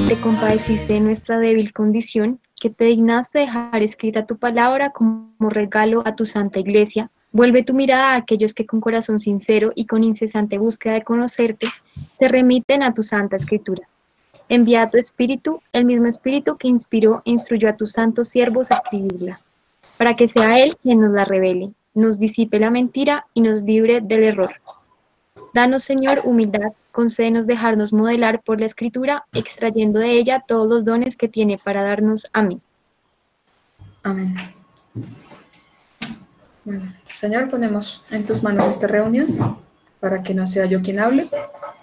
Te compadeciste de nuestra débil condición, que te dignaste dejar escrita tu palabra como regalo a tu santa iglesia. Vuelve tu mirada a aquellos que con corazón sincero y con incesante búsqueda de conocerte, se remiten a tu santa escritura. Envía a tu espíritu, el mismo espíritu que inspiró e instruyó a tus santos siervos a escribirla, para que sea Él quien nos la revele, nos disipe la mentira y nos libre del error. Danos, Señor, humildad, concédenos dejarnos modelar por la Escritura, extrayendo de ella todos los dones que tiene para darnos. Amén. Amén. Bueno, Señor, ponemos en tus manos esta reunión, para que no sea yo quien hable,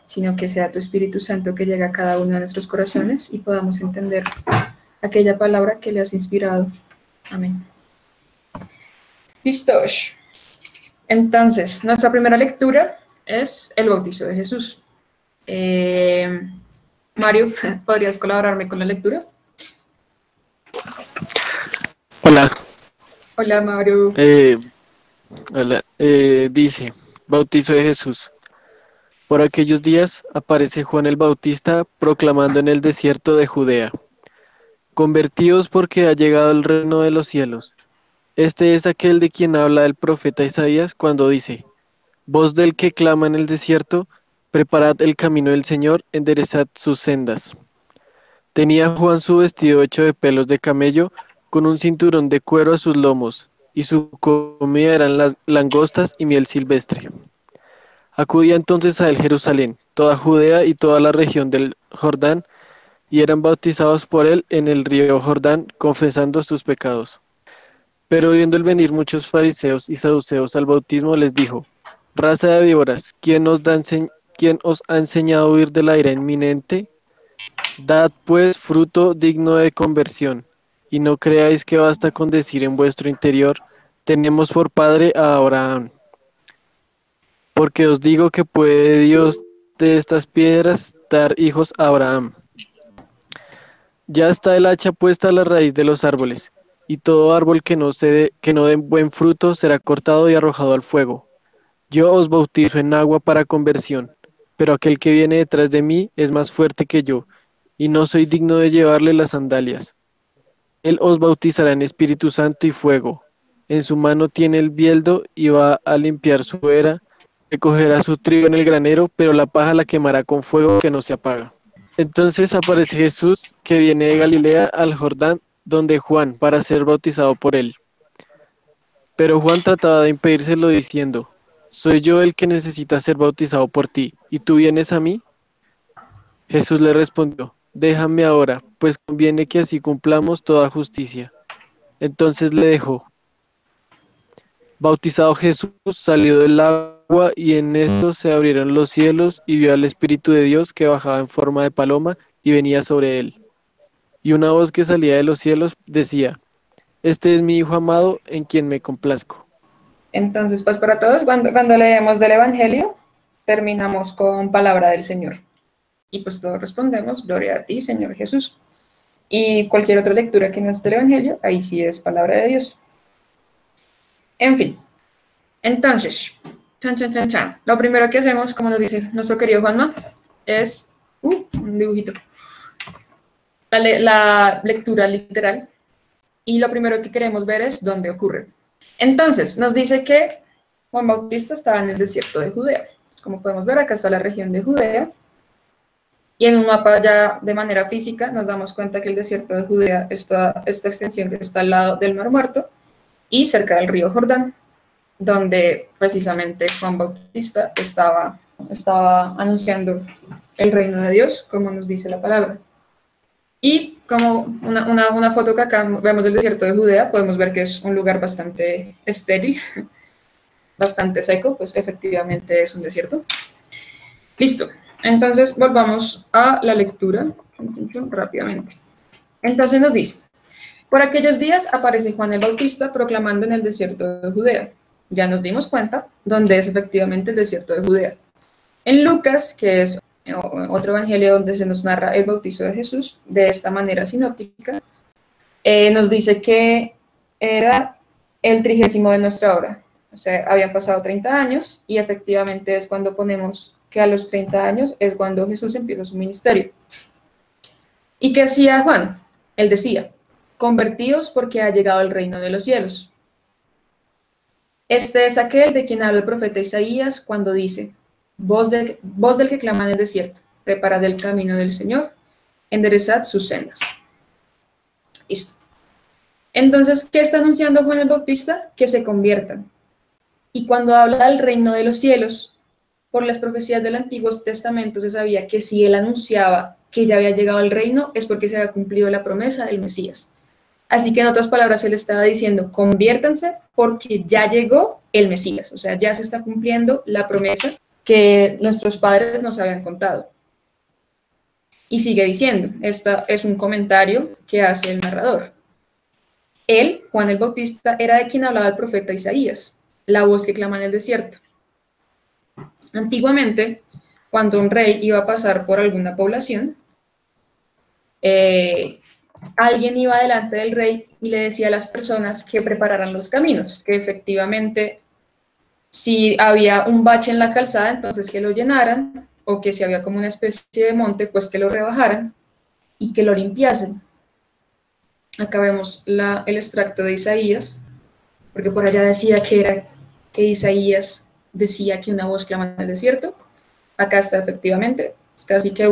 sino que sea tu Espíritu Santo que llegue a cada uno de nuestros corazones y podamos entender aquella palabra que le has inspirado. Amén. Listos. Entonces, nuestra primera lectura es el bautizo de Jesús. Mario, ¿podrías colaborarme con la lectura? Hola. Hola, Mario. Hola. Dice, bautizo de Jesús. Por aquellos días aparece Juan el Bautista proclamando en el desierto de Judea: convertíos porque ha llegado el reino de los cielos. Este es aquel de quien habla el profeta Isaías cuando dice: voz del que clama en el desierto, preparad el camino del Señor, enderezad sus sendas. Tenía Juan su vestido hecho de pelos de camello, con un cinturón de cuero a sus lomos, y su comida eran las langostas y miel silvestre. Acudía entonces a él Jerusalén, toda Judea y toda la región del Jordán, y eran bautizados por él en el río Jordán, confesando sus pecados. Pero viendo el venir muchos fariseos y saduceos al bautismo, les dijo: raza de víboras, ¿quién os ha enseñado a huir de la ira inminente? Dad pues fruto digno de conversión, y no creáis que basta con decir en vuestro interior: tenemos por padre a Abraham. Porque os digo que puede Dios de estas piedras dar hijos a Abraham. Ya está el hacha puesta a la raíz de los árboles, y todo árbol que no dé buen fruto será cortado y arrojado al fuego. Yo os bautizo en agua para conversión, pero aquel que viene detrás de mí es más fuerte que yo, y no soy digno de llevarle las sandalias. Él os bautizará en Espíritu Santo y fuego. En su mano tiene el bieldo y va a limpiar su era, recogerá su trigo en el granero, pero la paja la quemará con fuego que no se apaga. Entonces aparece Jesús, que viene de Galilea al Jordán, donde Juan, para ser bautizado por él. Pero Juan trataba de impedírselo diciendo: ¿soy yo el que necesita ser bautizado por ti, y tú vienes a mí? Jesús le respondió: déjame ahora, pues conviene que así cumplamos toda justicia. Entonces le dejó. Bautizado Jesús, salió del agua, y en esto se abrieron los cielos, y vio al Espíritu de Dios que bajaba en forma de paloma y venía sobre él. Y una voz que salía de los cielos decía: este es mi Hijo amado, en quien me complazco. Entonces, pues para todos, cuando leemos del Evangelio, terminamos con palabra del Señor. Y pues todos respondemos: gloria a ti, Señor Jesús. Y cualquier otra lectura que no es del Evangelio, ahí sí es palabra de Dios. En fin, entonces, lo primero que hacemos, como nos dice nuestro querido Juanma, es un dibujito. La lectura literal. Y lo primero que queremos ver es dónde ocurre. Entonces, nos dice que Juan Bautista estaba en el desierto de Judea. Como podemos ver, acá está la región de Judea. Y en un mapa ya de manera física nos damos cuenta que el desierto de Judea está esta extensión que está al lado del Mar Muerto y cerca del río Jordán, donde precisamente Juan Bautista estaba anunciando el reino de Dios, como nos dice la palabra. Y como una foto que acá vemos del desierto de Judea, podemos ver que es un lugar bastante estéril, bastante seco, pues efectivamente es un desierto. Listo. Entonces, volvamos a la lectura rápidamente. Entonces nos dice: por aquellos días aparece Juan el Bautista proclamando en el desierto de Judea. Ya nos dimos cuenta dónde es efectivamente el desierto de Judea. En Lucas, que es otro evangelio donde se nos narra el bautizo de Jesús, de esta manera sinóptica, nos dice que era el 30º de nuestra hora. O sea, habían pasado 30 años y efectivamente es cuando ponemos que a los 30 años es cuando Jesús empieza su ministerio. ¿Y qué hacía Juan? Él decía, convertíos porque ha llegado el reino de los cielos. Este es aquel de quien habla el profeta Isaías cuando dice, voz del que clama en el desierto, preparad el camino del Señor, enderezad sus sendas. Listo. Entonces, ¿qué está anunciando Juan el Bautista? Que se conviertan. Y cuando habla del reino de los cielos, por las profecías del Antiguo Testamento se sabía que si él anunciaba que ya había llegado el reino, es porque se había cumplido la promesa del Mesías. Así que en otras palabras, él estaba diciendo, conviértanse porque ya llegó el Mesías. O sea, ya se está cumpliendo la promesa que nuestros padres nos habían contado. Y sigue diciendo, este es un comentario que hace el narrador. Él, Juan el Bautista, era de quien hablaba el profeta Isaías, la voz que clama en el desierto. Antiguamente, cuando un rey iba a pasar por alguna población, alguien iba delante del rey y le decía a las personas que prepararan los caminos, que efectivamente si había un bache en la calzada, entonces que lo llenaran, o que si había como una especie de monte, pues que lo rebajaran y que lo limpiasen. Acá vemos el extracto de Isaías, porque por allá decía que Isaías decía que una voz clama en el desierto. Acá está efectivamente, es casi que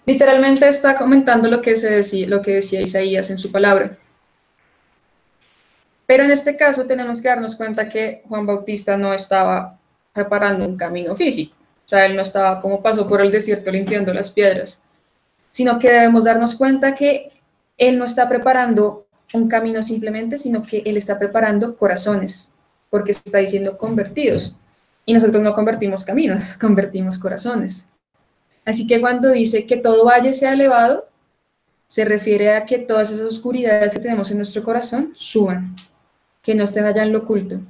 literalmente está comentando lo que decía Isaías en su palabra. Pero en este caso tenemos que darnos cuenta que Juan Bautista no estaba preparando un camino físico, o sea, él no estaba como pasó por el desierto limpiando las piedras, sino que debemos darnos cuenta que él no está preparando un camino simplemente, sino que él está preparando corazones, porque se está diciendo convertidos. Y nosotros no convertimos caminos, convertimos corazones. Así que cuando dice que todo valle sea elevado, se refiere a que todas esas oscuridades que tenemos en nuestro corazón suban, que no estén allá en lo oculto.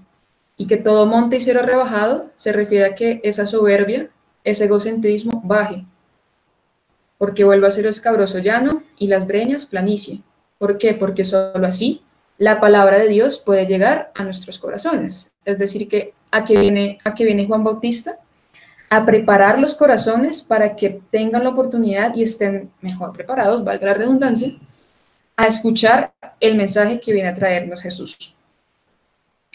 Y que todo monte y cerro rebajado se refiere a que esa soberbia, ese egocentrismo baje, porque vuelva a ser escabroso llano y las breñas planicie. ¿Por qué? Porque solo así la palabra de Dios puede llegar a nuestros corazones. Es decir, que ¿a qué viene Juan Bautista? A preparar los corazones para que tengan la oportunidad y estén mejor preparados, valga la redundancia, a escuchar el mensaje que viene a traernos Jesús.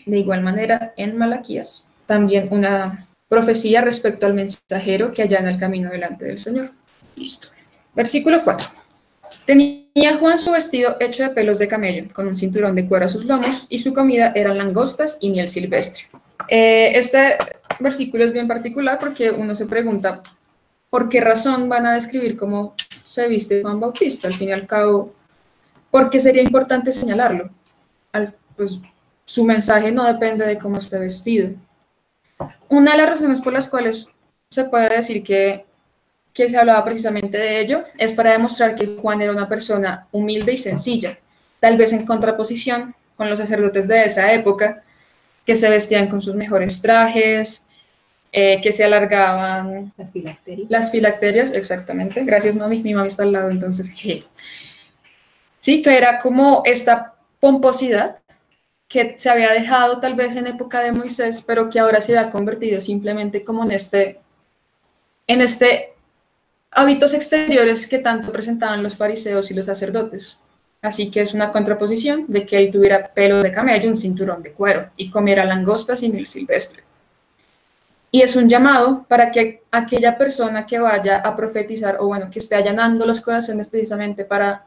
De igual manera, en Malaquías, también una profecía respecto al mensajero que allana el camino delante del Señor. Listo. Versículo 4. Tenía Juan su vestido hecho de pelos de camello, con un cinturón de cuero a sus lomos, y su comida eran langostas y miel silvestre. Este versículo es bien particular porque uno se pregunta, ¿por qué razón van a describir cómo se viste Juan Bautista? Al fin y al cabo, ¿por qué sería importante señalarlo? Pues su mensaje no depende de cómo esté vestido. Una de las razones por las cuales se puede decir que se hablaba precisamente de ello es para demostrar que Juan era una persona humilde y sencilla, tal vez en contraposición con los sacerdotes de esa época, que se vestían con sus mejores trajes, que se alargaban las filacterias, exactamente. Gracias, mami. Mi mami está al lado, entonces, sí, que era como esta pomposidad que se había dejado tal vez en época de Moisés, pero que ahora se había convertido simplemente como en este hábitos exteriores que tanto presentaban los fariseos y los sacerdotes. Así que es una contraposición de que él tuviera pelo de camello, un cinturón de cuero, y comiera langostas y miel silvestre. Y es un llamado para que aquella persona que vaya a profetizar, o bueno, que esté allanando los corazones precisamente para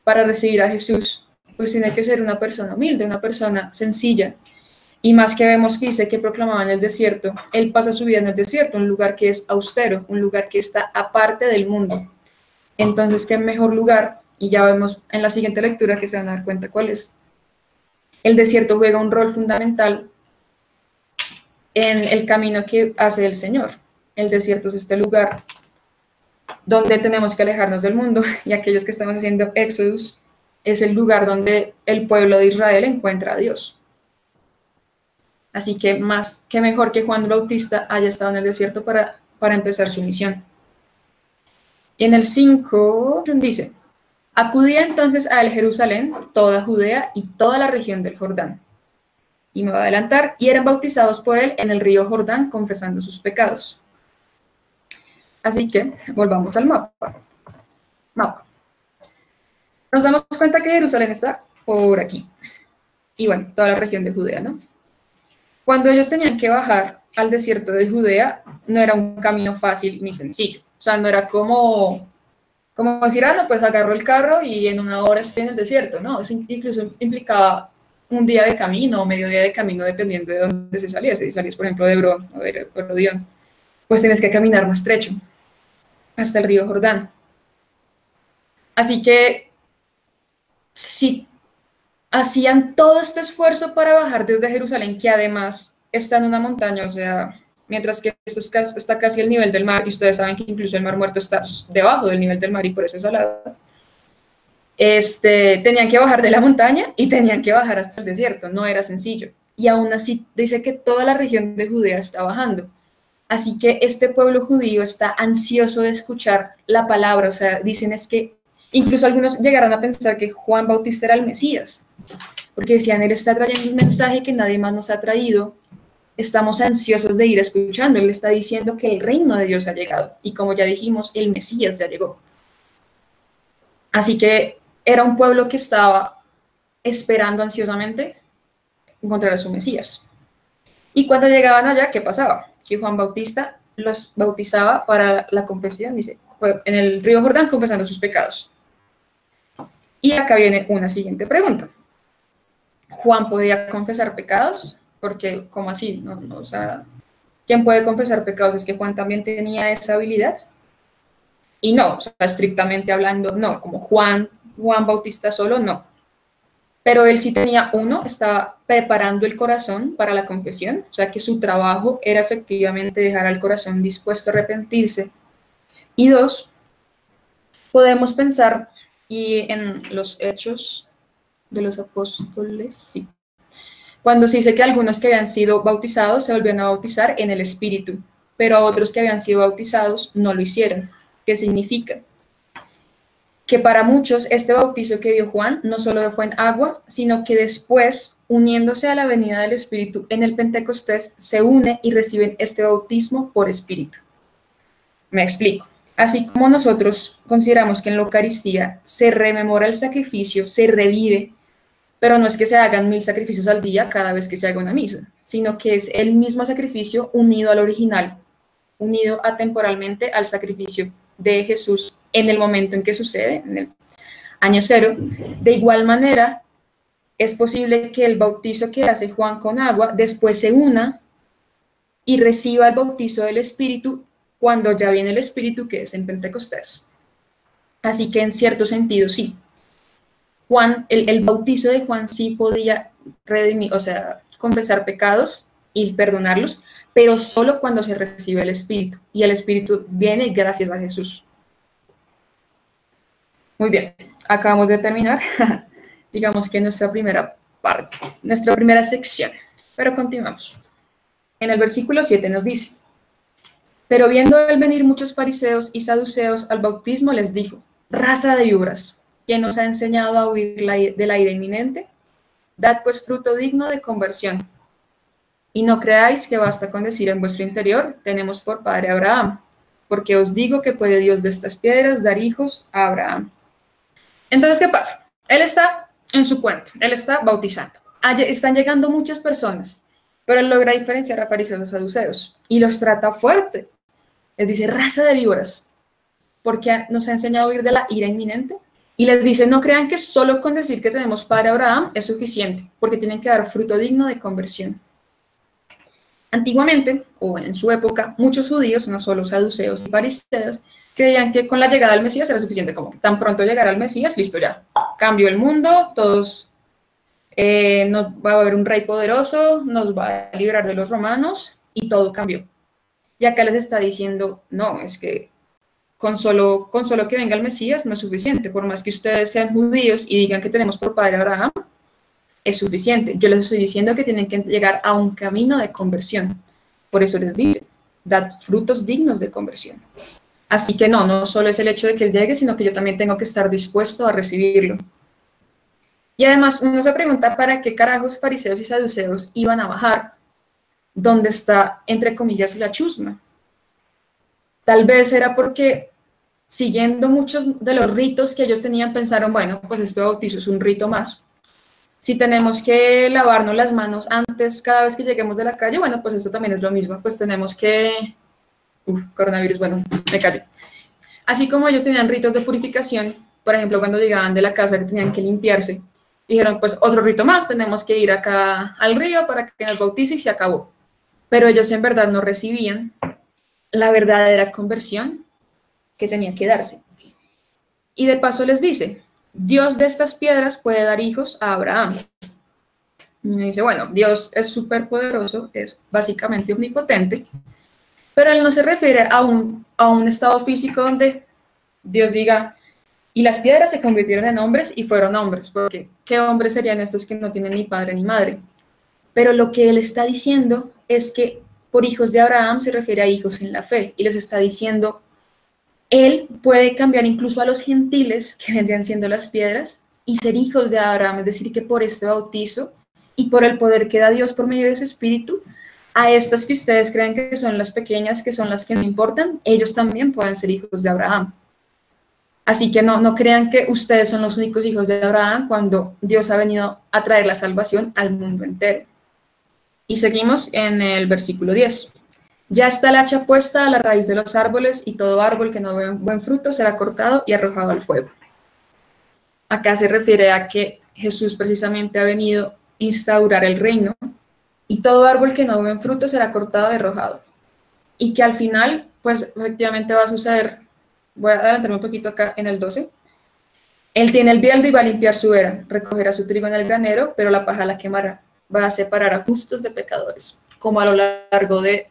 recibir a Jesús, pues tiene que ser una persona humilde, una persona sencilla. Y más que vemos que dice que proclamaba en el desierto, él pasa su vida en el desierto, un lugar que es austero, un lugar que está aparte del mundo. Entonces, ¿qué mejor lugar? Y ya vemos en la siguiente lectura que se van a dar cuenta cuál es. El desierto juega un rol fundamental en el camino que hace el Señor. El desierto es este lugar donde tenemos que alejarnos del mundo, y aquellos que estamos haciendo Éxodus es el lugar donde el pueblo de Israel encuentra a Dios. Así que más que mejor que Juan Bautista haya estado en el desierto para empezar su misión. Y en el 5 dice, acudía entonces a él Jerusalén, toda Judea y toda la región del Jordán, y me voy a adelantar, y eran bautizados por él en el río Jordán, confesando sus pecados. Así que volvamos al mapa. Nos damos cuenta que Jerusalén está por aquí. Y bueno, toda la región de Judea, ¿no? Cuando ellos tenían que bajar al desierto de Judea, no era un camino fácil ni sencillo. O sea, no era como decir, no, pues agarro el carro y en 1 hora estoy en el desierto. No, eso incluso implicaba un día de camino o medio día de camino, dependiendo de dónde se saliese. Si salías, por ejemplo, de Hebrón o de Herodión, pues tienes que caminar más trecho hasta el río Jordán. Así que si hacían todo este esfuerzo para bajar desde Jerusalén, que además está en una montaña, o sea, mientras que esto está casi al nivel del mar, y ustedes saben que incluso el Mar Muerto está debajo del nivel del mar y por eso es salado, tenían que bajar de la montaña y tenían que bajar hasta el desierto, no era sencillo. Y aún así dice que toda la región de Judea está bajando. Así que este pueblo judío está ansioso de escuchar la palabra, o sea, dicen es que incluso algunos llegaron a pensar que Juan Bautista era el Mesías, porque decían, él está trayendo un mensaje que nadie más nos ha traído, estamos ansiosos de ir escuchando, él está diciendo que el reino de Dios ha llegado, y como ya dijimos, el Mesías ya llegó. Así que era un pueblo que estaba esperando ansiosamente encontrar a su Mesías. Y cuando llegaban allá, ¿qué pasaba? Que Juan Bautista los bautizaba para la confesión, dice, en el río Jordán confesando sus pecados. Y acá viene una siguiente pregunta. ¿Juan podía confesar pecados? Porque, ¿cómo así? O sea, ¿quién puede confesar pecados? ¿Es que Juan también tenía esa habilidad? Y no, o sea, estrictamente hablando, no, como Juan Bautista solo, no. Pero él sí tenía, uno, estaba preparando el corazón para la confesión, o sea que su trabajo era efectivamente dejar al corazón dispuesto a arrepentirse. Y dos, podemos pensar, y en los Hechos de los Apóstoles, sí, cuando se dice que algunos que habían sido bautizados se volvieron a bautizar en el Espíritu, pero a otros que habían sido bautizados no lo hicieron. ¿Qué significa? Que para muchos este bautizo que dio Juan no solo fue en agua, sino que después, uniéndose a la venida del Espíritu en el Pentecostés, se une y reciben este bautismo por Espíritu. Me explico. Así como nosotros consideramos que en la Eucaristía se rememora el sacrificio, se revive, pero no es que se hagan 1000 sacrificios al día cada vez que se haga una misa, sino que es el mismo sacrificio unido al original, unido atemporalmente al sacrificio de Jesús en el momento en que sucede, en el año 0. De igual manera, es posible que el bautizo que hace Juan con agua después se una y reciba el bautizo del Espíritu cuando ya viene el Espíritu, que es en Pentecostés. Así que en cierto sentido, sí. Juan, el bautizo de Juan sí podía redimir, o sea, confesar pecados y perdonarlos, pero solo cuando se recibe el Espíritu. Y el Espíritu viene gracias a Jesús. Muy bien, acabamos de terminar, digamos que nuestra primera parte, nuestra primera sección, pero continuamos. En el versículo 7 nos dice, pero viendo él venir muchos fariseos y saduceos al bautismo, les dijo, raza de víboras, ¿quién nos ha enseñado a huir de la ira inminente? Dad pues fruto digno de conversión. Y no creáis que basta con decir en vuestro interior, tenemos por padre a Abraham, porque os digo que puede Dios de estas piedras dar hijos a Abraham. Entonces, ¿qué pasa? Él está en su cuento, él está bautizando. Allí están llegando muchas personas, pero él logra diferenciar a fariseos y saduceos y los trata fuerte. Les dice, raza de víboras, porque nos ha enseñado a huir de la ira inminente. Y les dice, no crean que solo con decir que tenemos padre Abraham es suficiente, porque tienen que dar fruto digno de conversión. Antiguamente, o en su época, muchos judíos, no solo saduceos y fariseos, creían que con la llegada del Mesías era suficiente, como que tan pronto llegara el Mesías, listo ya, cambió el mundo, todos, va a haber un rey poderoso, nos va a librar de los romanos, y todo cambió. Y acá les está diciendo, no, es que con solo que venga el Mesías no es suficiente, por más que ustedes sean judíos y digan que tenemos por padre Abraham, es suficiente. Yo les estoy diciendo que tienen que llegar a un camino de conversión. Por eso les dice, dad frutos dignos de conversión. Así que no solo es el hecho de que él llegue, sino que yo también tengo que estar dispuesto a recibirlo. Y además uno se pregunta para qué carajos fariseos y saduceos iban a bajar donde está, entre comillas, la chusma. Tal vez era porque, siguiendo muchos de los ritos que ellos tenían, pensaron, bueno, pues este bautizo es un rito más. Si tenemos que lavarnos las manos antes, cada vez que lleguemos de la calle, bueno, pues esto también es lo mismo, pues tenemos que... coronavirus, bueno, me callo. Así como ellos tenían ritos de purificación, por ejemplo, cuando llegaban de la casa que tenían que limpiarse, dijeron, pues otro rito más, tenemos que ir acá al río para que nos bautice y se acabó. Pero ellos en verdad no recibían la verdadera conversión que tenía que darse. Y de paso les dice, Dios de estas piedras puede dar hijos a Abraham. Y dice, bueno, Dios es súper poderoso, es básicamente omnipotente, pero él no se refiere a un estado físico donde Dios diga, y las piedras se convirtieron en hombres y fueron hombres, porque ¿qué hombres serían estos que no tienen ni padre ni madre? Pero lo que él está diciendo es que por hijos de Abraham se refiere a hijos en la fe, y les está diciendo, él puede cambiar incluso a los gentiles, que vendrían siendo las piedras, y ser hijos de Abraham, es decir, que por este bautizo y por el poder que da Dios por medio de su espíritu, a estas que ustedes creen que son las pequeñas, que son las que no importan, ellos también pueden ser hijos de Abraham. Así que no crean que ustedes son los únicos hijos de Abraham cuando Dios ha venido a traer la salvación al mundo entero. Y seguimos en el versículo 10. Ya está el hacha puesta a la raíz de los árboles, y todo árbol que no dé buen fruto será cortado y arrojado al fuego. Acá se refiere a que Jesús precisamente ha venido a instaurar el reino, y todo árbol que no dé buen fruto será cortado y arrojado. Y que al final, pues efectivamente va a suceder. Voy a adelantarme un poquito acá en el 12. Él tiene el bieldo y va a limpiar su era, recogerá su trigo en el granero, pero la paja la quemará. Va a separar a justos de pecadores, como a lo largo de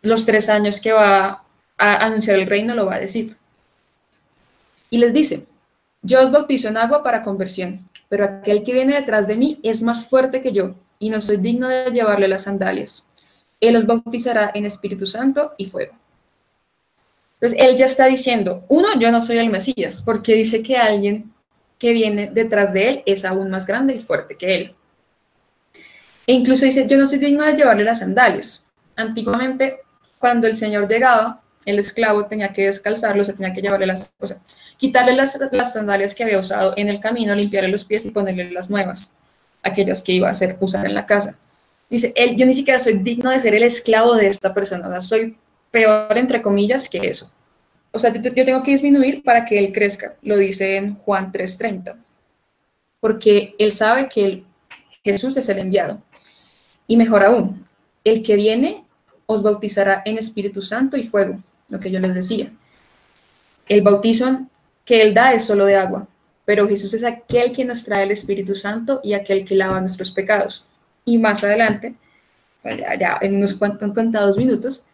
los 3 años que va a anunciar el reino lo va a decir. Y les dice, yo os bautizo en agua para conversión, pero aquel que viene detrás de mí es más fuerte que yo, y no soy digno de llevarle las sandalias. Él os bautizará en Espíritu Santo y fuego. Entonces, él ya está diciendo, uno, yo no soy el Mesías, porque dice que alguien que viene detrás de él es aún más grande y fuerte que él. E incluso dice, yo no soy digno de llevarle las sandalias. Antiguamente, cuando el Señor llegaba, el esclavo tenía que descalzarlo, se tenía que llevarle quitarle las sandalias que había usado en el camino, limpiarle los pies y ponerle las nuevas, aquellas que iba a usar en la casa. Dice, yo ni siquiera soy digno de ser el esclavo de esta persona, o sea, soy peor, entre comillas, que eso. O sea, yo tengo que disminuir para que él crezca, lo dice en Juan 3:30, porque él sabe que Jesús es el enviado. Y mejor aún, el que viene os bautizará en Espíritu Santo y fuego, lo que yo les decía. El bautizo que él da es solo de agua, pero Jesús es aquel que nos trae el Espíritu Santo y aquel que lava nuestros pecados. Y más adelante, ya en unos contados minutos,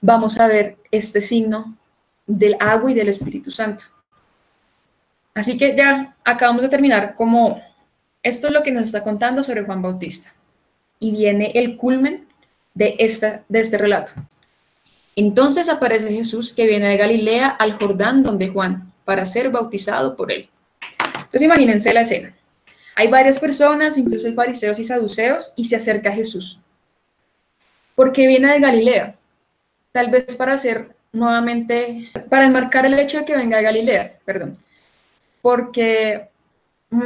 vamos a ver este signo del agua y del Espíritu Santo. Así que ya acabamos de terminar como esto es lo que nos está contando sobre Juan Bautista. Y viene el culmen de este relato. Entonces aparece Jesús que viene de Galilea al Jordán donde Juan, para ser bautizado por él. Entonces imagínense la escena. Hay varias personas, incluso hay fariseos y saduceos, y se acerca a Jesús. ¿Por qué viene de Galilea? Tal vez para hacer nuevamente, para enmarcar el hecho de que venga de Galilea, perdón. Porque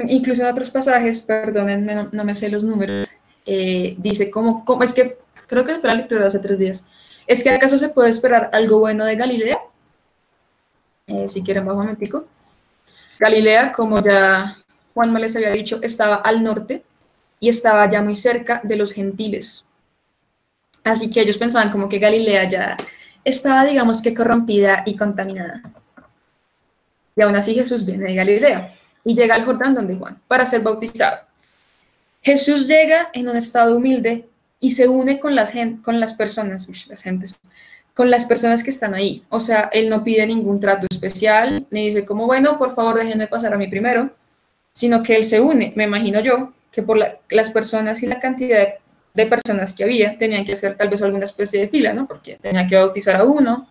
incluso en otros pasajes, perdónenme, no me sé los números, dice como es que, creo que fue la lectura de hace 3 días, ¿es que acaso se puede esperar algo bueno de Galilea? Si quieren, bajo un momentico. Galilea, como ya Juan les había dicho, estaba al norte y estaba ya muy cerca de los gentiles. Así que ellos pensaban como que Galilea ya estaba, digamos que corrompida y contaminada. Y aún así Jesús viene de Galilea y llega al Jordán donde Juan para ser bautizado. Jesús llega en un estado humilde y se une con las personas que están ahí. O sea, él no pide ningún trato especial, ni dice como, bueno, por favor, déjenme pasar a mí primero, sino que él se une. Me imagino yo que por las personas y la cantidad de personas que había, tenían que hacer tal vez alguna especie de fila, ¿no? Porque tenía que bautizar a uno,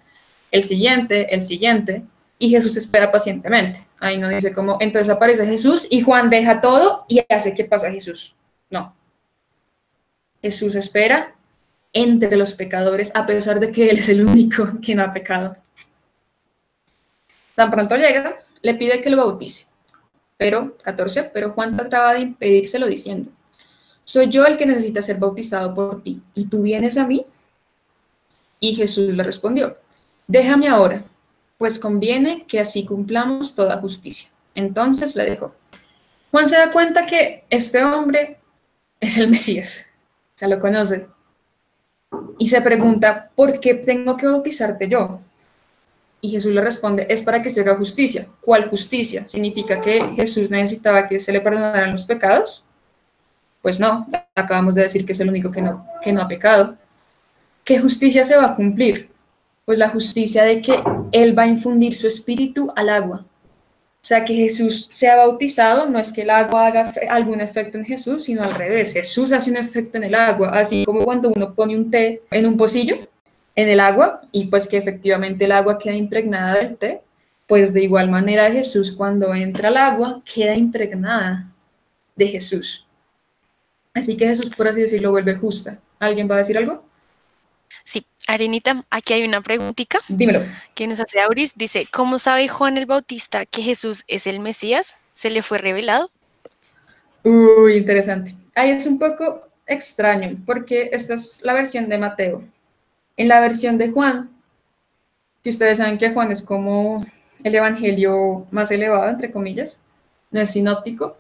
el siguiente, y Jesús espera pacientemente. Ahí no dice como, entonces aparece Jesús y Juan deja todo y hace que pasa Jesús. No. Jesús espera entre los pecadores, a pesar de que Él es el único que no ha pecado. Tan pronto llega, le pide que lo bautice. Pero, 14, pero Juan trataba de impedírselo diciendo, soy yo el que necesita ser bautizado por ti, ¿y tú vienes a mí? Y Jesús le respondió, déjame ahora, pues conviene que así cumplamos toda justicia. Entonces le dejó. Juan se da cuenta que este hombre es el Mesías, o sea, lo conoce, y se pregunta, ¿por qué tengo que bautizarte yo? Y Jesús le responde, es para que se haga justicia. ¿Cuál justicia? ¿Significa que Jesús necesitaba que se le perdonaran los pecados? Pues no, acabamos de decir que es el único que no ha pecado. ¿Qué justicia se va a cumplir? Pues la justicia de que Él va a infundir su espíritu al agua. O sea, que Jesús sea bautizado, no es que el agua haga algún efecto en Jesús, sino al revés. Jesús hace un efecto en el agua, así como cuando uno pone un té en un pocillo, en el agua, y pues que efectivamente el agua queda impregnada del té, pues de igual manera Jesús cuando entra al agua queda impregnada de Jesús. Así que Jesús, por así decirlo, vuelve justa. ¿Alguien va a decir algo? Sí, Arenita, aquí hay una preguntita Dímelo. que nos hace Auris. Dice, ¿cómo sabe Juan el Bautista que Jesús es el Mesías? ¿Se le fue revelado? Uy, interesante. Ahí es un poco extraño, porque esta es la versión de Mateo. En la versión de Juan, que ustedes saben que Juan es como el evangelio más elevado, entre comillas, no es sinóptico,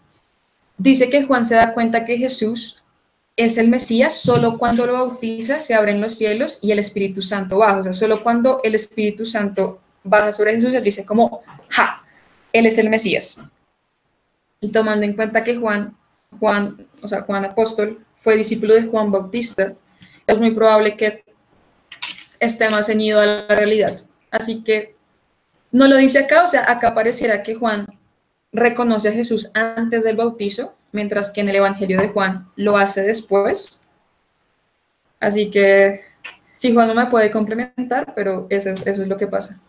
dice que Juan se da cuenta que Jesús es el Mesías solo cuando lo bautiza, se abren los cielos y el Espíritu Santo baja. O sea, solo cuando el Espíritu Santo baja sobre Jesús, él dice como, ¡ja! Él es el Mesías. Y tomando en cuenta que Juan apóstol, fue discípulo de Juan Bautista, es muy probable que esté más ceñido a la realidad. Así que no lo dice acá, o sea, acá pareciera que Juan reconoce a Jesús antes del bautizo, mientras que en el Evangelio de Juan lo hace después. Así que, sí, Juan no me puede complementar, pero eso es lo que pasa.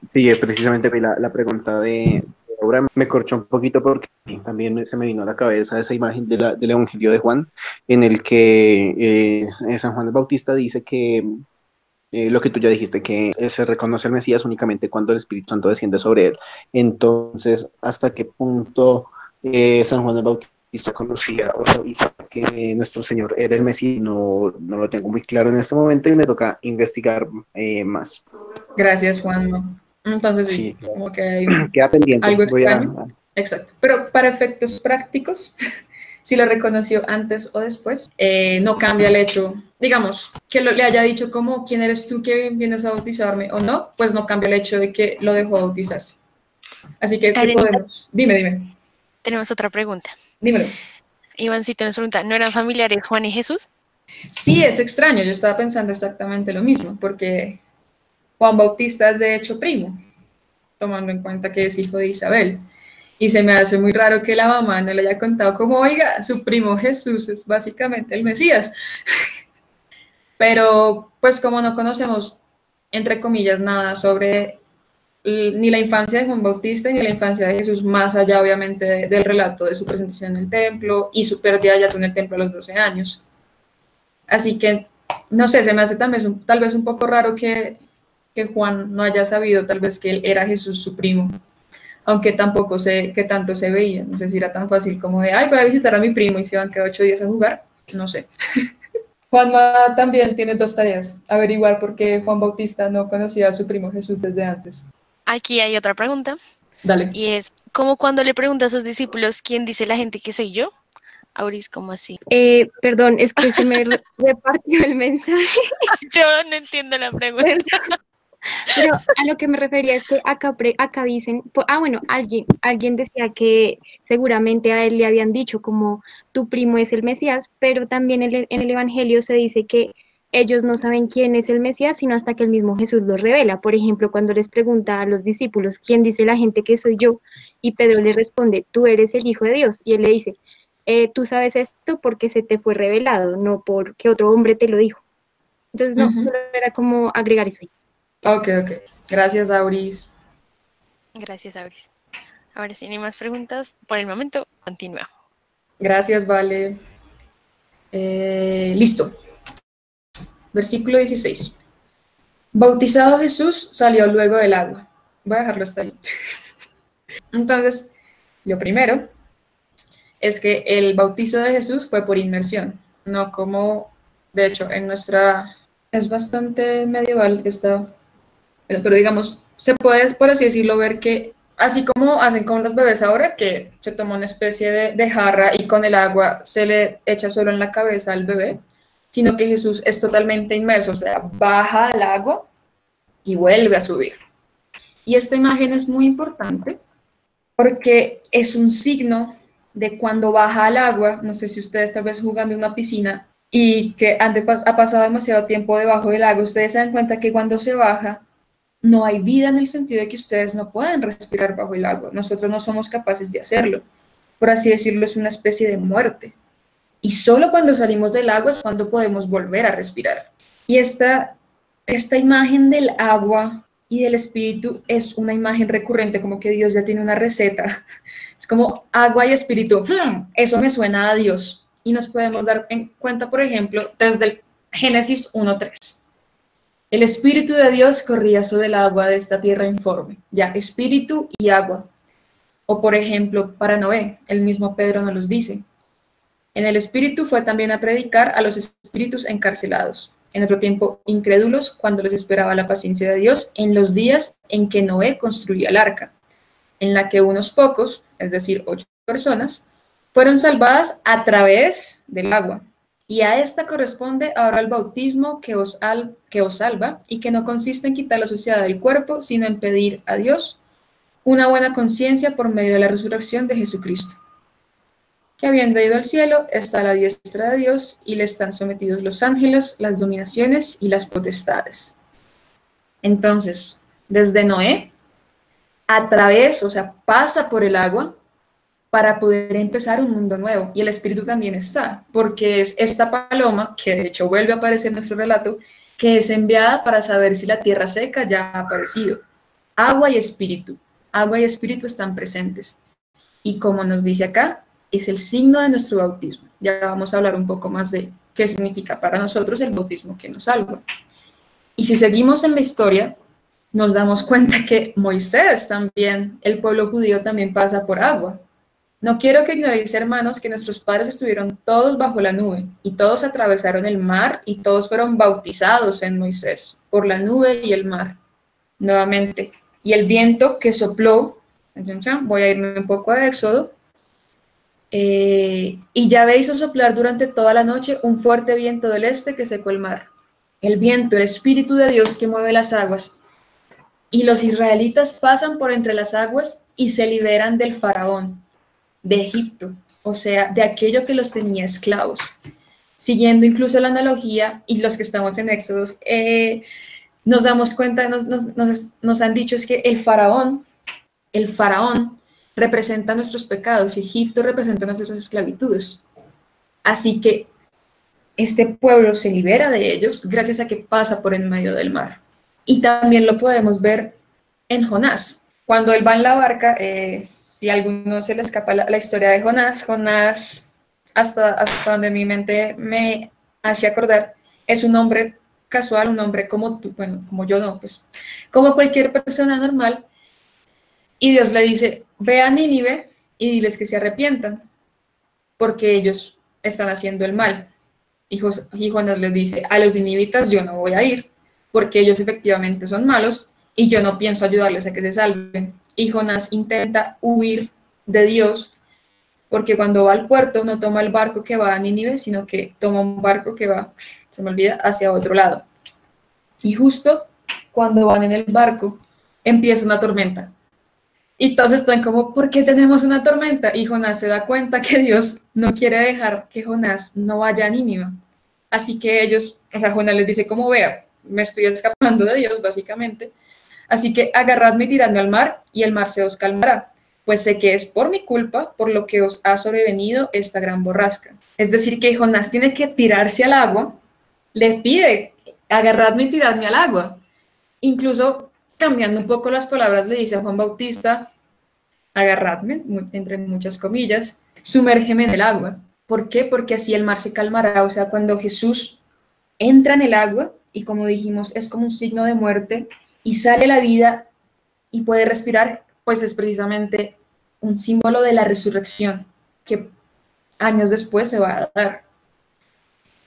Sí, precisamente la pregunta de ahora me corchó un poquito porque también se me vino a la cabeza esa imagen del Evangelio de Juan, en el que San Juan el Bautista dice que lo que tú ya dijiste, que se reconoce al Mesías únicamente cuando el Espíritu Santo desciende sobre él. Entonces, ¿hasta qué punto San Juan el Bautista conocía o sabía que nuestro Señor era el Mesías? No lo tengo muy claro en este momento y me toca investigar más. Gracias, Juan. Entonces, sí, como que hay queda pendiente. Algo extraño. Exacto. Pero para efectos prácticos, si lo reconoció antes o después, no cambia el hecho, digamos, que le haya dicho como, ¿quién eres tú que vienes a bautizarme o no? Pues no cambia el hecho de que lo dejó bautizarse. Así que, ¿qué podemos? Dime. Tenemos otra pregunta. Dímelo. Ivancito nos pregunta, ¿no eran familiares Juan y Jesús? Sí, es extraño. Yo estaba pensando exactamente lo mismo, porque Juan Bautista es de hecho primo, tomando en cuenta que es hijo de Isabel. Y se me hace muy raro que la mamá no le haya contado como, oiga, su primo Jesús es básicamente el Mesías. Pero, pues como no conocemos, entre comillas, nada sobre ni la infancia de Juan Bautista ni la infancia de Jesús, más allá obviamente del relato de su presentación en el templo y su pérdida ya en el templo a los 12 años. Así que, no sé, se me hace tal vez un poco raro que Juan no haya sabido tal vez que él era Jesús su primo, aunque tampoco sé qué tanto se veía, no sé si era tan fácil como de, ay, voy a visitar a mi primo y se van a quedar 8 días a jugar, no sé. Juanma también tiene 2 tareas, averiguar por qué Juan Bautista no conocía a su primo Jesús desde antes. Aquí hay otra pregunta. Dale. Y es, ¿cómo cuando le pregunta a sus discípulos quién dice la gente que soy yo? Auris, ¿cómo así? Perdón, es que se me repartió el mensaje. Yo no entiendo la pregunta. Pero a lo que me refería es que acá dicen, bueno, alguien decía que seguramente a él le habían dicho como tu primo es el Mesías, pero también en el Evangelio se dice que ellos no saben quién es el Mesías, sino hasta que el mismo Jesús lo revela. Por ejemplo, cuando les pregunta a los discípulos, ¿quién dice la gente que soy yo? Y Pedro le responde, tú eres el Hijo de Dios. Y él le dice, tú sabes esto porque se te fue revelado, no porque otro hombre te lo dijo. Entonces, no, solo era como agregar eso ahí. Ok. Gracias, Auris. Gracias, Auris. Ahora sí, ni más preguntas. Por el momento, continúa. Gracias, Vale. Listo. Versículo 16. Bautizado Jesús salió luego del agua. Voy a dejarlo hasta ahí. Entonces, lo primero es que el bautizo de Jesús fue por inmersión, no como, de hecho, en nuestra, es bastante medieval esta, pero digamos, se puede, por así decirlo, ver que, así como hacen con los bebés ahora, que se toma una especie de jarra y con el agua se le echa solo en la cabeza al bebé, sino que Jesús es totalmente inmerso, o sea, baja al agua y vuelve a subir. Y esta imagen es muy importante porque es un signo de cuando baja al agua. No sé si ustedes tal vez jugando en una piscina y que ha pasado demasiado tiempo debajo del agua, ustedes se dan cuenta que cuando se baja no hay vida, en el sentido de que ustedes no pueden respirar bajo el agua. Nosotros no somos capaces de hacerlo. Por así decirlo, es una especie de muerte. Y solo cuando salimos del agua es cuando podemos volver a respirar. Y esta imagen del agua y del espíritu es una imagen recurrente, como que Dios ya tiene una receta. Es como agua y espíritu. Eso me suena a Dios. Y nos podemos dar en cuenta, por ejemplo, desde el Génesis 1:3. El Espíritu de Dios corría sobre el agua de esta tierra informe. Ya, espíritu y agua. O, por ejemplo, para Noé, el mismo Pedro nos los dice. En el Espíritu fue también a predicar a los espíritus encarcelados, en otro tiempo incrédulos, cuando les esperaba la paciencia de Dios, en los días en que Noé construía el arca, en la que unos pocos, es decir, 8 personas, fueron salvadas a través del agua. Y a esta corresponde ahora el bautismo que os salva y que no consiste en quitar la suciedad del cuerpo, sino en pedir a Dios una buena conciencia por medio de la resurrección de Jesucristo, que habiendo ido al cielo, está a la diestra de Dios y le están sometidos los ángeles, las dominaciones y las potestades. Entonces, desde Noé, a través, o sea, pasa por el agua para poder empezar un mundo nuevo. Y el Espíritu también está, porque es esta paloma, que de hecho vuelve a aparecer en nuestro relato, que es enviada para saber si la tierra seca ya ha aparecido. Agua y espíritu están presentes. Y como nos dice acá, es el signo de nuestro bautismo. Ya vamos a hablar un poco más de qué significa para nosotros el bautismo que nos salva. Y si seguimos en la historia, nos damos cuenta que Moisés también, el pueblo judío también pasa por agua. No quiero que ignoréis, hermanos, que nuestros padres estuvieron todos bajo la nube, y todos atravesaron el mar, y todos fueron bautizados en Moisés, por la nube y el mar. Nuevamente, y el viento que sopló, voy a irme un poco a Éxodo, y Yahvé hizo soplar durante toda la noche un fuerte viento del este que secó el mar. El viento, el Espíritu de Dios que mueve las aguas. Y los israelitas pasan por entre las aguas y se liberan del faraón, de Egipto, o sea, de aquello que los tenía esclavos. Siguiendo incluso la analogía, y los que estamos en Éxodos, nos damos cuenta, nos han dicho es que el faraón representa nuestros pecados y Egipto representa nuestras esclavitudes. Así que este pueblo se libera de ellos gracias a que pasa por en medio del mar. Y también lo podemos ver en Jonás. Cuando él va en la barca, si a alguno se le escapa la historia de Jonás, hasta donde mi mente me hace acordar, es un hombre casual, un hombre como tú, bueno, como yo no, pues, como cualquier persona normal, y Dios le dice, ve a Nínive y diles que se arrepientan, porque ellos están haciendo el mal. Y Jonás les dice, a los ninivitas yo no voy a ir, porque ellos efectivamente son malos, y yo no pienso ayudarles a que se salven. Y Jonás intenta huir de Dios, porque cuando va al puerto no toma el barco que va a Nínive, sino que toma un barco que va, se me olvida, hacia otro lado. Y justo cuando van en el barco, empieza una tormenta. Y todos están como, ¿por qué tenemos una tormenta? Y Jonás se da cuenta que Dios no quiere dejar que Jonás no vaya a Nínive. Así que ellos, o sea, Jonás les dice, como vea, me estoy escapando de Dios, básicamente. Así que agarradme y tiradme al mar, y el mar se os calmará, pues sé que es por mi culpa por lo que os ha sobrevenido esta gran borrasca. Es decir, que Jonás tiene que tirarse al agua, le pide, agarradme y tiradme al agua. Incluso cambiando un poco las palabras, le dice a Juan Bautista, agarradme, entre muchas comillas, sumérgeme en el agua. ¿Por qué? Porque así el mar se calmará. O sea, cuando Jesús entra en el agua, y como dijimos, es como un signo de muerte, y sale la vida y puede respirar, pues es precisamente un símbolo de la resurrección que años después se va a dar.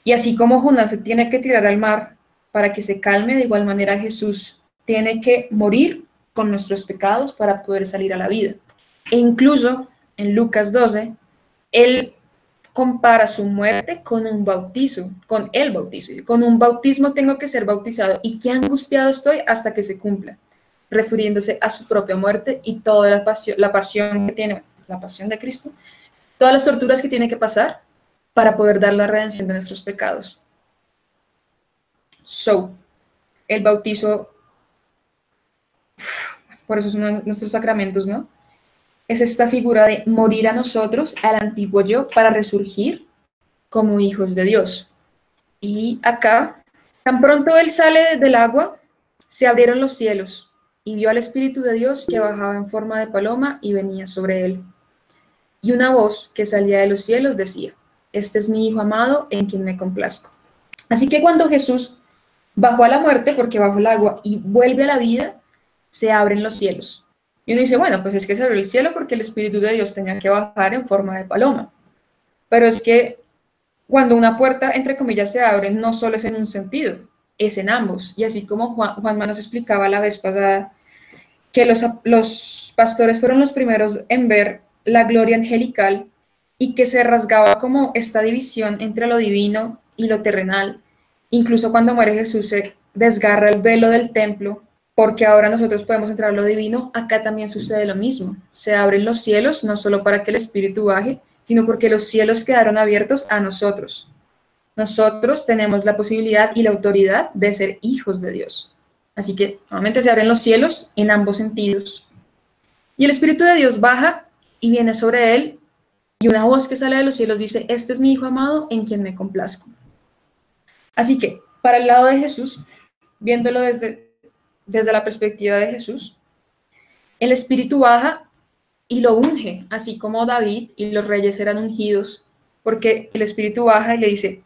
Y así como Jonás se tiene que tirar al mar para que se calme, de igual manera Jesús tiene que morir con nuestros pecados para poder salir a la vida. E incluso en Lucas 12, él compara su muerte con un bautizo, con el bautizo. Con un bautismo tengo que ser bautizado y qué angustiado estoy hasta que se cumpla, refiriéndose a su propia muerte y toda la pasión que tiene, la pasión de Cristo, todas las torturas que tiene que pasar para poder dar la redención de nuestros pecados. El bautizo, por eso es uno de nuestros sacramentos, ¿no? Es esta figura de morir a nosotros, al antiguo yo, para resurgir como hijos de Dios. Y acá, tan pronto él sale del agua, se abrieron los cielos y vio al Espíritu de Dios que bajaba en forma de paloma y venía sobre él. Y una voz que salía de los cielos decía, este es mi Hijo amado en quien me complazco. Así que cuando Jesús bajó a la muerte, porque bajó el agua, y vuelve a la vida, se abren los cielos. Y uno dice, bueno, pues es que se abrió el cielo porque el Espíritu de Dios tenía que bajar en forma de paloma. Pero es que cuando una puerta, entre comillas, se abre, no solo es en un sentido, es en ambos. Y así como Juanma nos explicaba la vez pasada, que los pastores fueron los primeros en ver la gloria angelical y que se rasgaba como esta división entre lo divino y lo terrenal. Incluso cuando muere Jesús se desgarra el velo del templo, porque ahora nosotros podemos entrar a lo divino. Acá también sucede lo mismo. Se abren los cielos, no solo para que el Espíritu baje, sino porque los cielos quedaron abiertos a nosotros. Nosotros tenemos la posibilidad y la autoridad de ser hijos de Dios. Así que nuevamente se abren los cielos en ambos sentidos. Y el Espíritu de Dios baja y viene sobre él, y una voz que sale de los cielos dice, este es mi Hijo amado en quien me complazco. Así que, para el lado de Jesús, viéndolo desde la perspectiva de Jesús, el Espíritu baja y lo unge, así como David y los reyes eran ungidos, porque el Espíritu baja y le dice,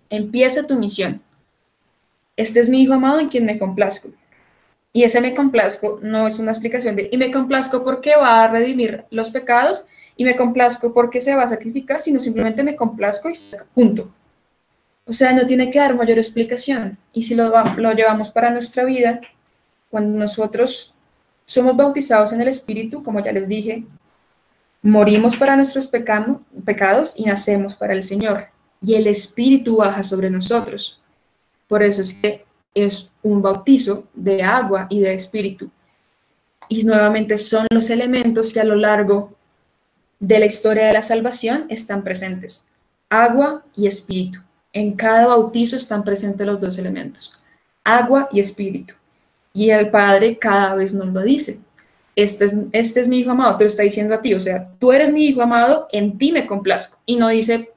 empieza tu misión. Este es mi Hijo amado en quien me complazco. Y ese me complazco no es una explicación de, y me complazco porque va a redimir los pecados, y me complazco porque se va a sacrificar, sino simplemente me complazco y punto. O sea, no tiene que dar mayor explicación. Y si lo llevamos para nuestra vida, cuando nosotros somos bautizados en el Espíritu, como ya les dije, morimos para nuestros pecados y nacemos para el Señor. Y el Espíritu baja sobre nosotros. Por eso es que es un bautizo de agua y de Espíritu. Y nuevamente son los elementos que a lo largo de la historia de la salvación están presentes. Agua y Espíritu. En cada bautizo están presentes los dos elementos. Agua y Espíritu. Y el Padre cada vez nos lo dice. Este es mi Hijo amado, te lo está diciendo a ti. O sea, tú eres mi Hijo amado, en ti me complazco. Y no dice,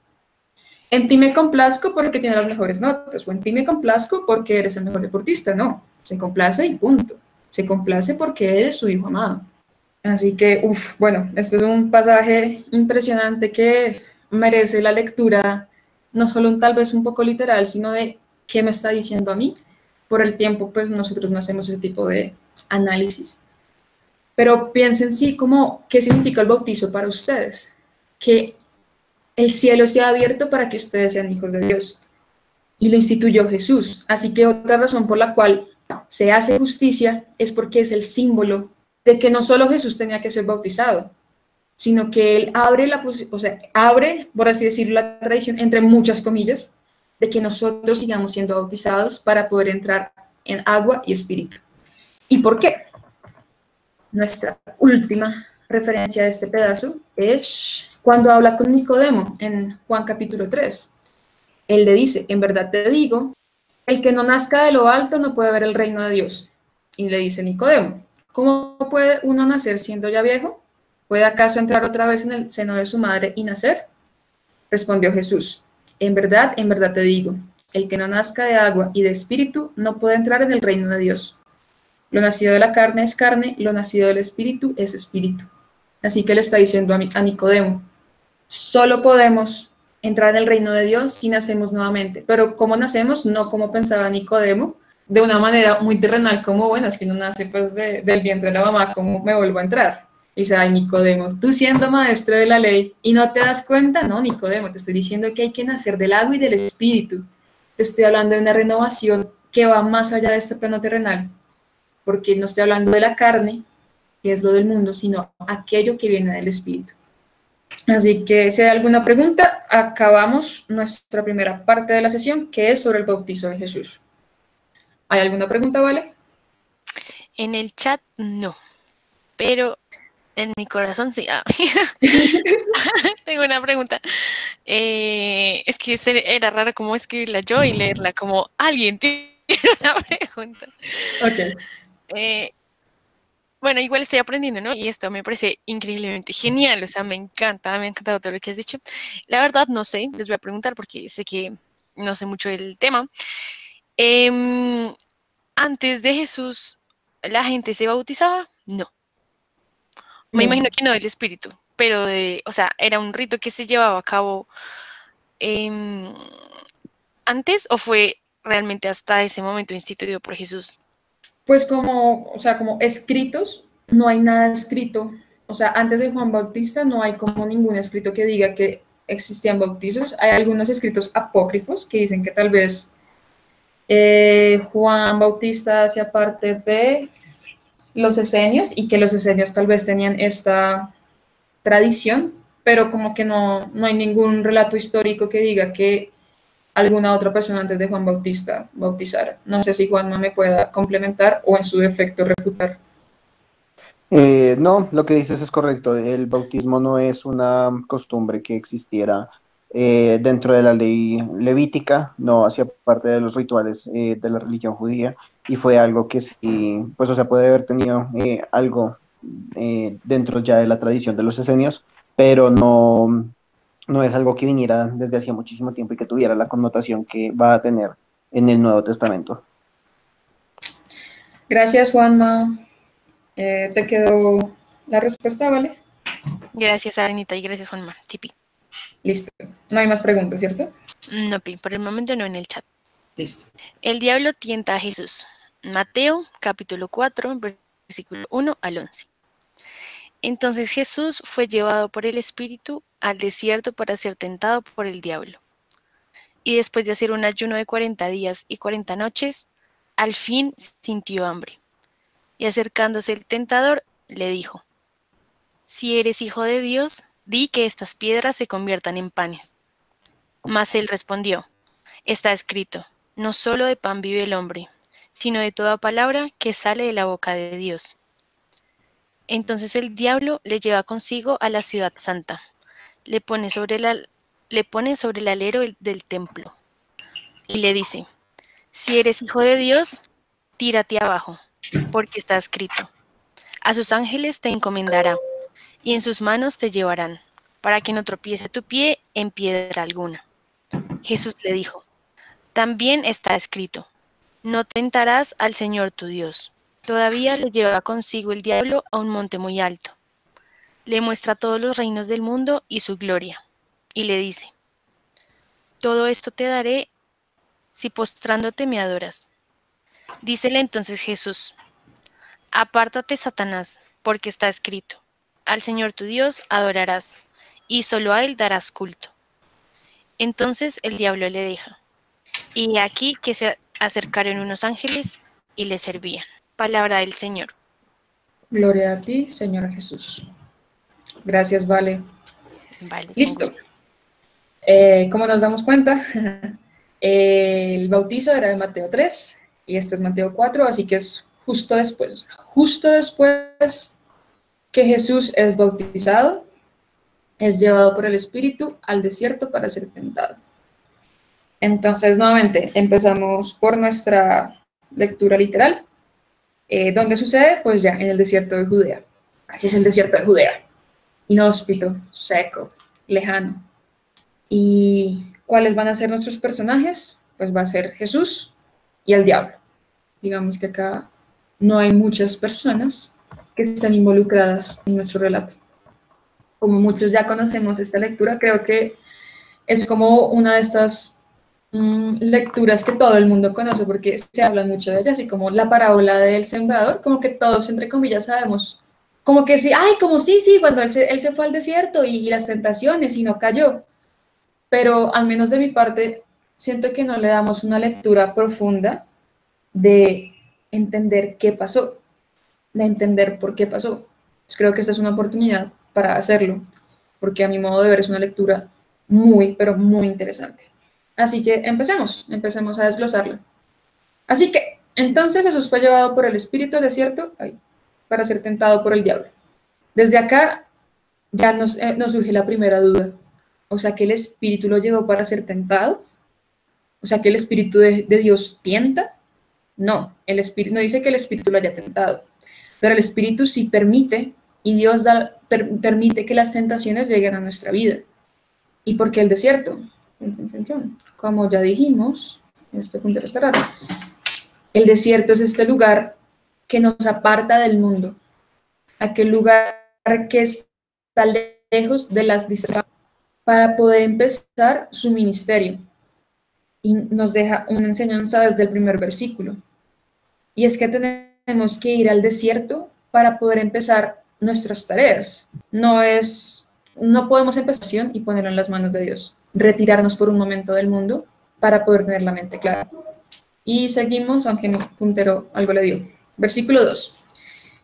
en ti me complazco porque tienes las mejores notas, o en ti me complazco porque eres el mejor deportista. No, se complace y punto. Se complace porque eres su Hijo amado. Así que, bueno, este es un pasaje impresionante que merece la lectura, no solo tal vez un poco literal, sino de qué me está diciendo a mí. Por el tiempo, pues nosotros no hacemos ese tipo de análisis. Pero piensen sí como, ¿qué significa el bautizo para ustedes? Que el cielo se ha abierto para que ustedes sean hijos de Dios. Y lo instituyó Jesús. Así que otra razón por la cual se hace justicia es porque es el símbolo de que no solo Jesús tenía que ser bautizado, sino que Él abre, por así decirlo, la tradición, entre muchas comillas, de que nosotros sigamos siendo bautizados para poder entrar en agua y Espíritu. ¿Y por qué? Nuestra última referencia de este pedazo es cuando habla con Nicodemo en Juan capítulo 3. Él le dice, en verdad te digo, el que no nazca de lo alto no puede ver el reino de Dios. Y le dice Nicodemo, ¿cómo puede uno nacer siendo ya viejo? ¿Puede acaso entrar otra vez en el seno de su madre y nacer? Respondió Jesús, en verdad te digo, el que no nazca de agua y de Espíritu no puede entrar en el reino de Dios. Lo nacido de la carne es carne, lo nacido del espíritu es espíritu. Así que le está diciendo a Nicodemo, solo podemos entrar en el reino de Dios si nacemos nuevamente. Pero ¿cómo nacemos? No como pensaba Nicodemo, de una manera muy terrenal, como, bueno, es que uno nace pues del vientre de la mamá, ¿cómo me vuelvo a entrar? Y dice, ay, Nicodemo, tú siendo maestro de la ley y no te das cuenta, no, Nicodemo, te estoy diciendo que hay que nacer del agua y del espíritu. Te estoy hablando de una renovación que va más allá de este plano terrenal, porque no estoy hablando de la carne, que es lo del mundo, sino aquello que viene del espíritu. Así que si hay alguna pregunta, acabamos nuestra primera parte de la sesión, que es sobre el bautizo de Jesús. ¿Hay alguna pregunta, Vale? En el chat no, pero en mi corazón sí. Tengo una pregunta. Es que era raro como escribirla yo y leerla como alguien tiene una pregunta. Ok. Bueno, igual estoy aprendiendo, ¿no? Y esto me parece increíblemente genial, o sea, me encanta, me ha encantado todo lo que has dicho. La verdad, no sé, les voy a preguntar porque sé que no sé mucho del tema. Antes de Jesús, ¿la gente se bautizaba? No. Me No. imagino que no del Espíritu, pero o sea, era un rito que se llevaba a cabo antes o fue realmente hasta ese momento instituido por Jesús. Pues como, o sea, como escritos, no hay nada escrito. O sea, antes de Juan Bautista no hay como ningún escrito que diga que existían bautizos. Hay algunos escritos apócrifos que dicen que tal vez Juan Bautista hacía parte de los esenios y que los esenios tal vez tenían esta tradición, pero como que no hay ningún relato histórico que diga que alguna otra persona antes de Juan Bautista bautizara. No sé si Juanma me pueda complementar o en su defecto refutar. No, lo que dices es correcto. El bautismo no es una costumbre que existiera dentro de la ley levítica, no hacía parte de los rituales de la religión judía y fue algo que sí, pues o sea, puede haber tenido algo dentro ya de la tradición de los esenios, pero no es algo que viniera desde hacía muchísimo tiempo y que tuviera la connotación que va a tener en el Nuevo Testamento. Gracias, Juanma. ¿Te quedó la respuesta, vale? Gracias, Arenita, y gracias, Juanma. Chipi. Listo. No hay más preguntas, ¿cierto? No, Pi, por el momento no en el chat. Listo. El diablo tienta a Jesús. Mateo, capítulo 4, versículo 1 al 11. Entonces Jesús fue llevado por el Espíritu al desierto para ser tentado por el diablo. Y después de hacer un ayuno de 40 días y 40 noches, al fin sintió hambre. Y acercándose el tentador, le dijo, si eres hijo de Dios, di que estas piedras se conviertan en panes. Mas él respondió, está escrito, no solo de pan vive el hombre, sino de toda palabra que sale de la boca de Dios. Entonces el diablo le lleva consigo a la ciudad santa, le pone sobre el alero del templo y le dice, si eres hijo de Dios, tírate abajo, porque está escrito, a sus ángeles te encomendará, y en sus manos te llevarán, para que no tropiece tu pie en piedra alguna. Jesús le dijo, también está escrito, no tentarás al Señor tu Dios. Todavía le lleva consigo el diablo a un monte muy alto. Le muestra todos los reinos del mundo y su gloria, y le dice, todo esto te daré si postrándote me adoras. Dícele entonces Jesús, apártate, Satanás, porque está escrito, al Señor tu Dios adorarás, y solo a Él darás culto. Entonces el diablo le deja, y aquí que se acercaron unos ángeles y le servían. Palabra del Señor. Gloria a ti, Señor Jesús. Gracias, Vale. Vale, Listo. Como nos damos cuenta, el bautizo era de Mateo 3 y este es Mateo 4, así que es justo después. O sea, justo después que Jesús es bautizado, es llevado por el Espíritu al desierto para ser tentado. Entonces, nuevamente, empezamos por nuestra lectura literal. ¿Dónde sucede? Pues ya, en el desierto de Judea. Así es el desierto de Judea. Inhóspito, seco, lejano. ¿Y cuáles van a ser nuestros personajes? Pues va a ser Jesús y el diablo. Digamos que acá no hay muchas personas que están involucradas en nuestro relato. Como muchos ya conocemos esta lectura, creo que es como una de estas lecturas que todo el mundo conoce porque se habla mucho de ella, así como la parábola del sembrador, como que todos, entre comillas, sabemos, como que sí, ay, como sí, cuando él se fue al desierto y las tentaciones y no cayó, pero al menos de mi parte, siento que no le damos una lectura profunda de entender qué pasó, de entender por qué pasó. Pues creo que esta es una oportunidad para hacerlo, porque a mi modo de ver es una lectura muy, pero muy interesante. Así que empecemos a desglosarla. Así que, entonces Jesús fue llevado por el Espíritu al desierto para ser tentado por el diablo. Desde acá ya nos surge la primera duda. O sea, que el Espíritu lo llevó para ser tentado. O sea, que el Espíritu de Dios tienta. No, el Espíritu no dice que el Espíritu lo haya tentado, pero el Espíritu sí permite, y Dios permite que las tentaciones lleguen a nuestra vida. ¿Y por qué el desierto? Como ya dijimos, en este punto de este rato, el desierto es este lugar que nos aparta del mundo, aquel lugar que está lejos de las distracciones para poder empezar su ministerio. Y nos deja una enseñanza desde el primer versículo. Y es que tenemos que ir al desierto para poder empezar nuestras tareas. No podemos empezar y ponerlo en las manos de Dios. Retirarnos por un momento del mundo para poder tener la mente clara. Y seguimos, aunque mi puntero algo le dio. Versículo 2.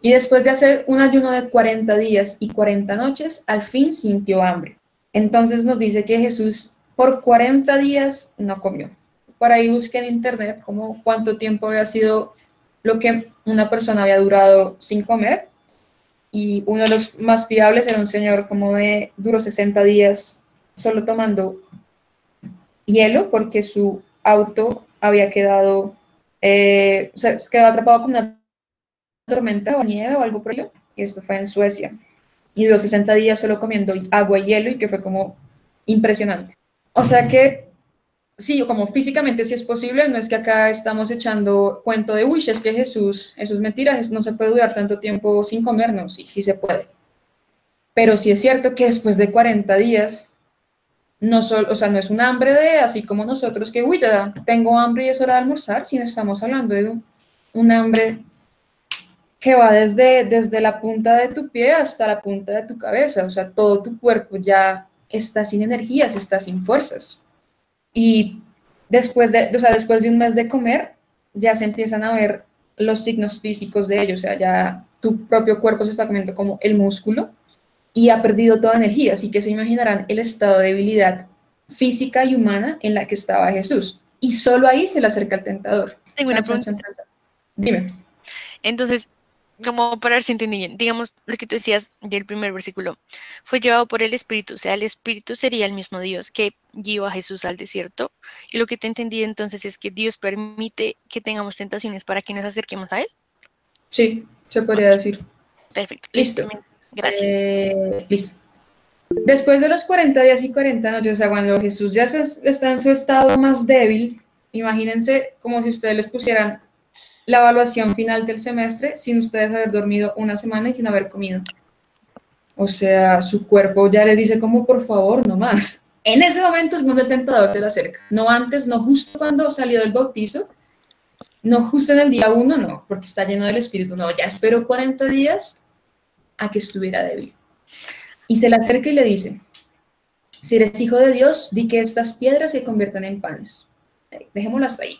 Y después de hacer un ayuno de 40 días y 40 noches, al fin sintió hambre. Entonces nos dice que Jesús por 40 días no comió. Por ahí busqué en internet como cuánto tiempo había sido lo que una persona había durado sin comer. Y uno de los más fiables era un señor duró 60 días solo tomando hielo porque su auto había quedado, quedó atrapado con una tormenta o nieve o algo por ello, y esto fue en Suecia, y duró 60 días solo comiendo agua y hielo, y que fue como impresionante. O sea que, sí, como físicamente sí es posible, no es que acá estamos echando cuento de, uy, es que Jesús, eso es mentira, no se puede durar tanto tiempo sin comer, no, sí se puede. Pero sí es cierto que después de 40 días, no es un hambre de así como nosotros que, uy, ya tengo hambre y es hora de almorzar, sino estamos hablando de un hambre que va desde la punta de tu pie hasta la punta de tu cabeza, o sea, todo tu cuerpo ya está sin energías, está sin fuerzas. Y después de un mes de comer, ya se empiezan a ver los signos físicos de ello, o sea, ya tu propio cuerpo se está comiendo como el músculo, y ha perdido toda energía, así que se imaginarán el estado de debilidad física y humana en la que estaba Jesús. Y solo ahí se le acerca el tentador. Tengo una pregunta. Dime. Entonces, como para ver si entendí bien, digamos lo que tú decías del primer versículo, fue llevado por el Espíritu, o sea, el Espíritu sería el mismo Dios que guió a Jesús al desierto, y lo que te entendí entonces es que Dios permite que tengamos tentaciones para que nos acerquemos a Él. Sí, se podría decir. Perfecto. Listo. Gracias. Listo. Después de los 40 días y 40 noches, o sea, cuando Jesús ya está en su estado más débil, imagínense como si ustedes les pusieran la evaluación final del semestre sin ustedes haber dormido una semana y sin haber comido. O sea, su cuerpo ya les dice como, por favor, no más. En ese momento es cuando el tentador se le acerca. No antes, no justo cuando salió del bautizo, no justo en el día 1, no, porque está lleno del Espíritu. No, ya esperó 40 días a que estuviera débil. Y se le acerca y le dice, si eres hijo de Dios, di que estas piedras se conviertan en panes. Dejémoslo hasta ahí.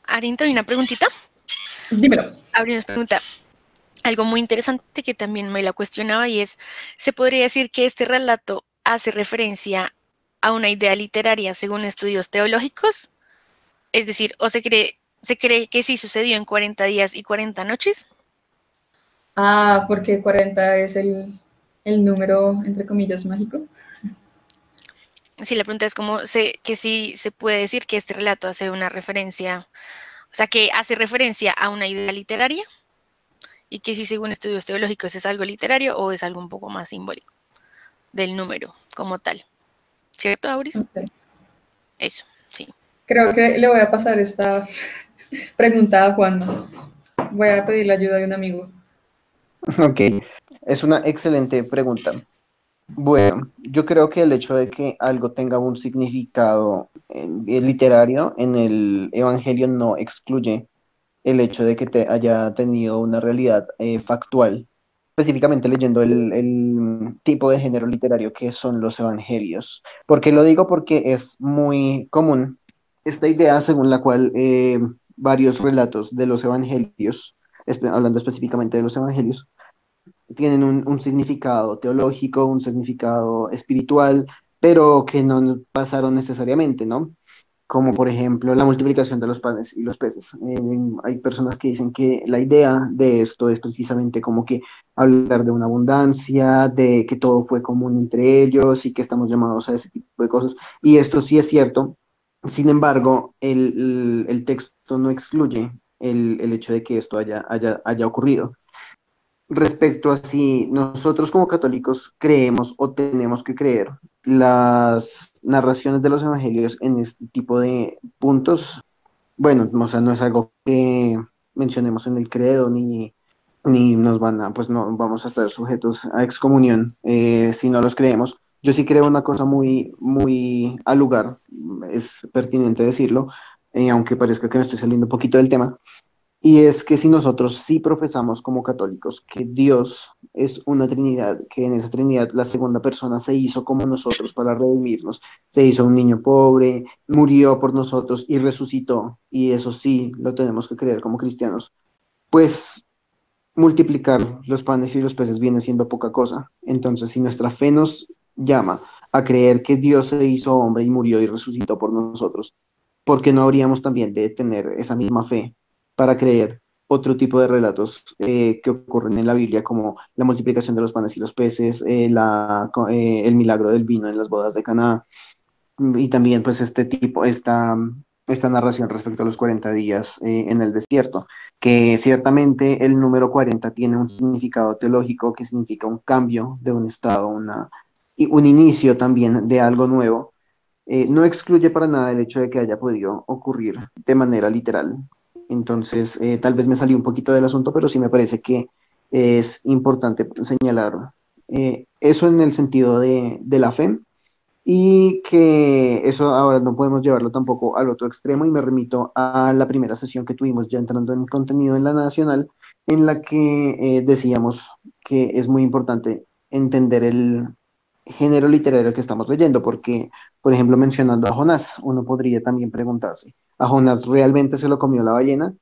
Arinto, ¿hay una preguntita? Dímelo. Abril nos pregunta algo muy interesante que también me la cuestionaba, y es, ¿se podría decir que este relato hace referencia a una idea literaria según estudios teológicos? Es decir, ¿o se cree que sí sucedió en 40 días y 40 noches? Ah, porque 40 es el número, entre comillas, mágico. Sí, la pregunta es que sí se puede decir que este relato hace una referencia, o sea, que hace referencia a una idea literaria, y que si según estudios teológicos es algo literario o es algo un poco más simbólico del número como tal. ¿Cierto, Auris? Okay. Eso, sí. Creo que le voy a pasar esta pregunta a Juan. Voy a pedir la ayuda de un amigo. Ok, es una excelente pregunta. Bueno, yo creo que el hecho de que algo tenga un significado literario en el Evangelio no excluye el hecho de que te haya tenido una realidad factual, específicamente leyendo el tipo de género literario que son los evangelios. ¿Por qué lo digo? Porque es muy común esta idea según la cual varios relatos de los evangelios, hablando específicamente de los evangelios, tienen un significado teológico, un significado espiritual, pero que no pasaron necesariamente, ¿no? Como por ejemplo la multiplicación de los panes y los peces. Hay personas que dicen que la idea de esto es precisamente como que hablar de una abundancia, de que todo fue común entre ellos y que estamos llamados a ese tipo de cosas. Y esto sí es cierto. Sin embargo, el texto no excluye el hecho de que esto haya ocurrido. Respecto a si nosotros como católicos creemos o tenemos que creer las narraciones de los evangelios en este tipo de puntos, bueno, o sea, no es algo que mencionemos en el credo ni nos van a, pues no vamos a estar sujetos a excomunión si no los creemos. Yo sí creo una cosa muy al lugar, es pertinente decirlo, aunque parezca que me estoy saliendo un poquito del tema, y es que si nosotros sí profesamos como católicos que Dios es una Trinidad, que en esa Trinidad la segunda persona se hizo como nosotros para redimirnos, se hizo un niño pobre, murió por nosotros y resucitó, y eso sí lo tenemos que creer como cristianos, pues multiplicar los panes y los peces viene siendo poca cosa. Entonces, si nuestra fe nos llama a creer que Dios se hizo hombre y murió y resucitó por nosotros, ¿por qué no habríamos también de tener esa misma fe para creer otro tipo de relatos que ocurren en la Biblia, como la multiplicación de los panes y los peces, el milagro del vino en las bodas de Caná, y también pues esta narración respecto a los 40 días en el desierto, que ciertamente el número 40 tiene un significado teológico que significa un cambio de un estado, y un inicio también de algo nuevo. No excluye para nada el hecho de que haya podido ocurrir de manera literal. Entonces, tal vez me salí un poquito del asunto, pero sí me parece que es importante señalar eso en el sentido de la fe y que eso ahora no podemos llevarlo tampoco al otro extremo y me remito a la primera sesión que tuvimos ya entrando en contenido en la nacional, en la que decíamos que es muy importante entender el género literario que estamos leyendo, porque, por ejemplo, mencionando a Jonás, uno podría también preguntarse, ¿a Jonás realmente se lo comió la ballena?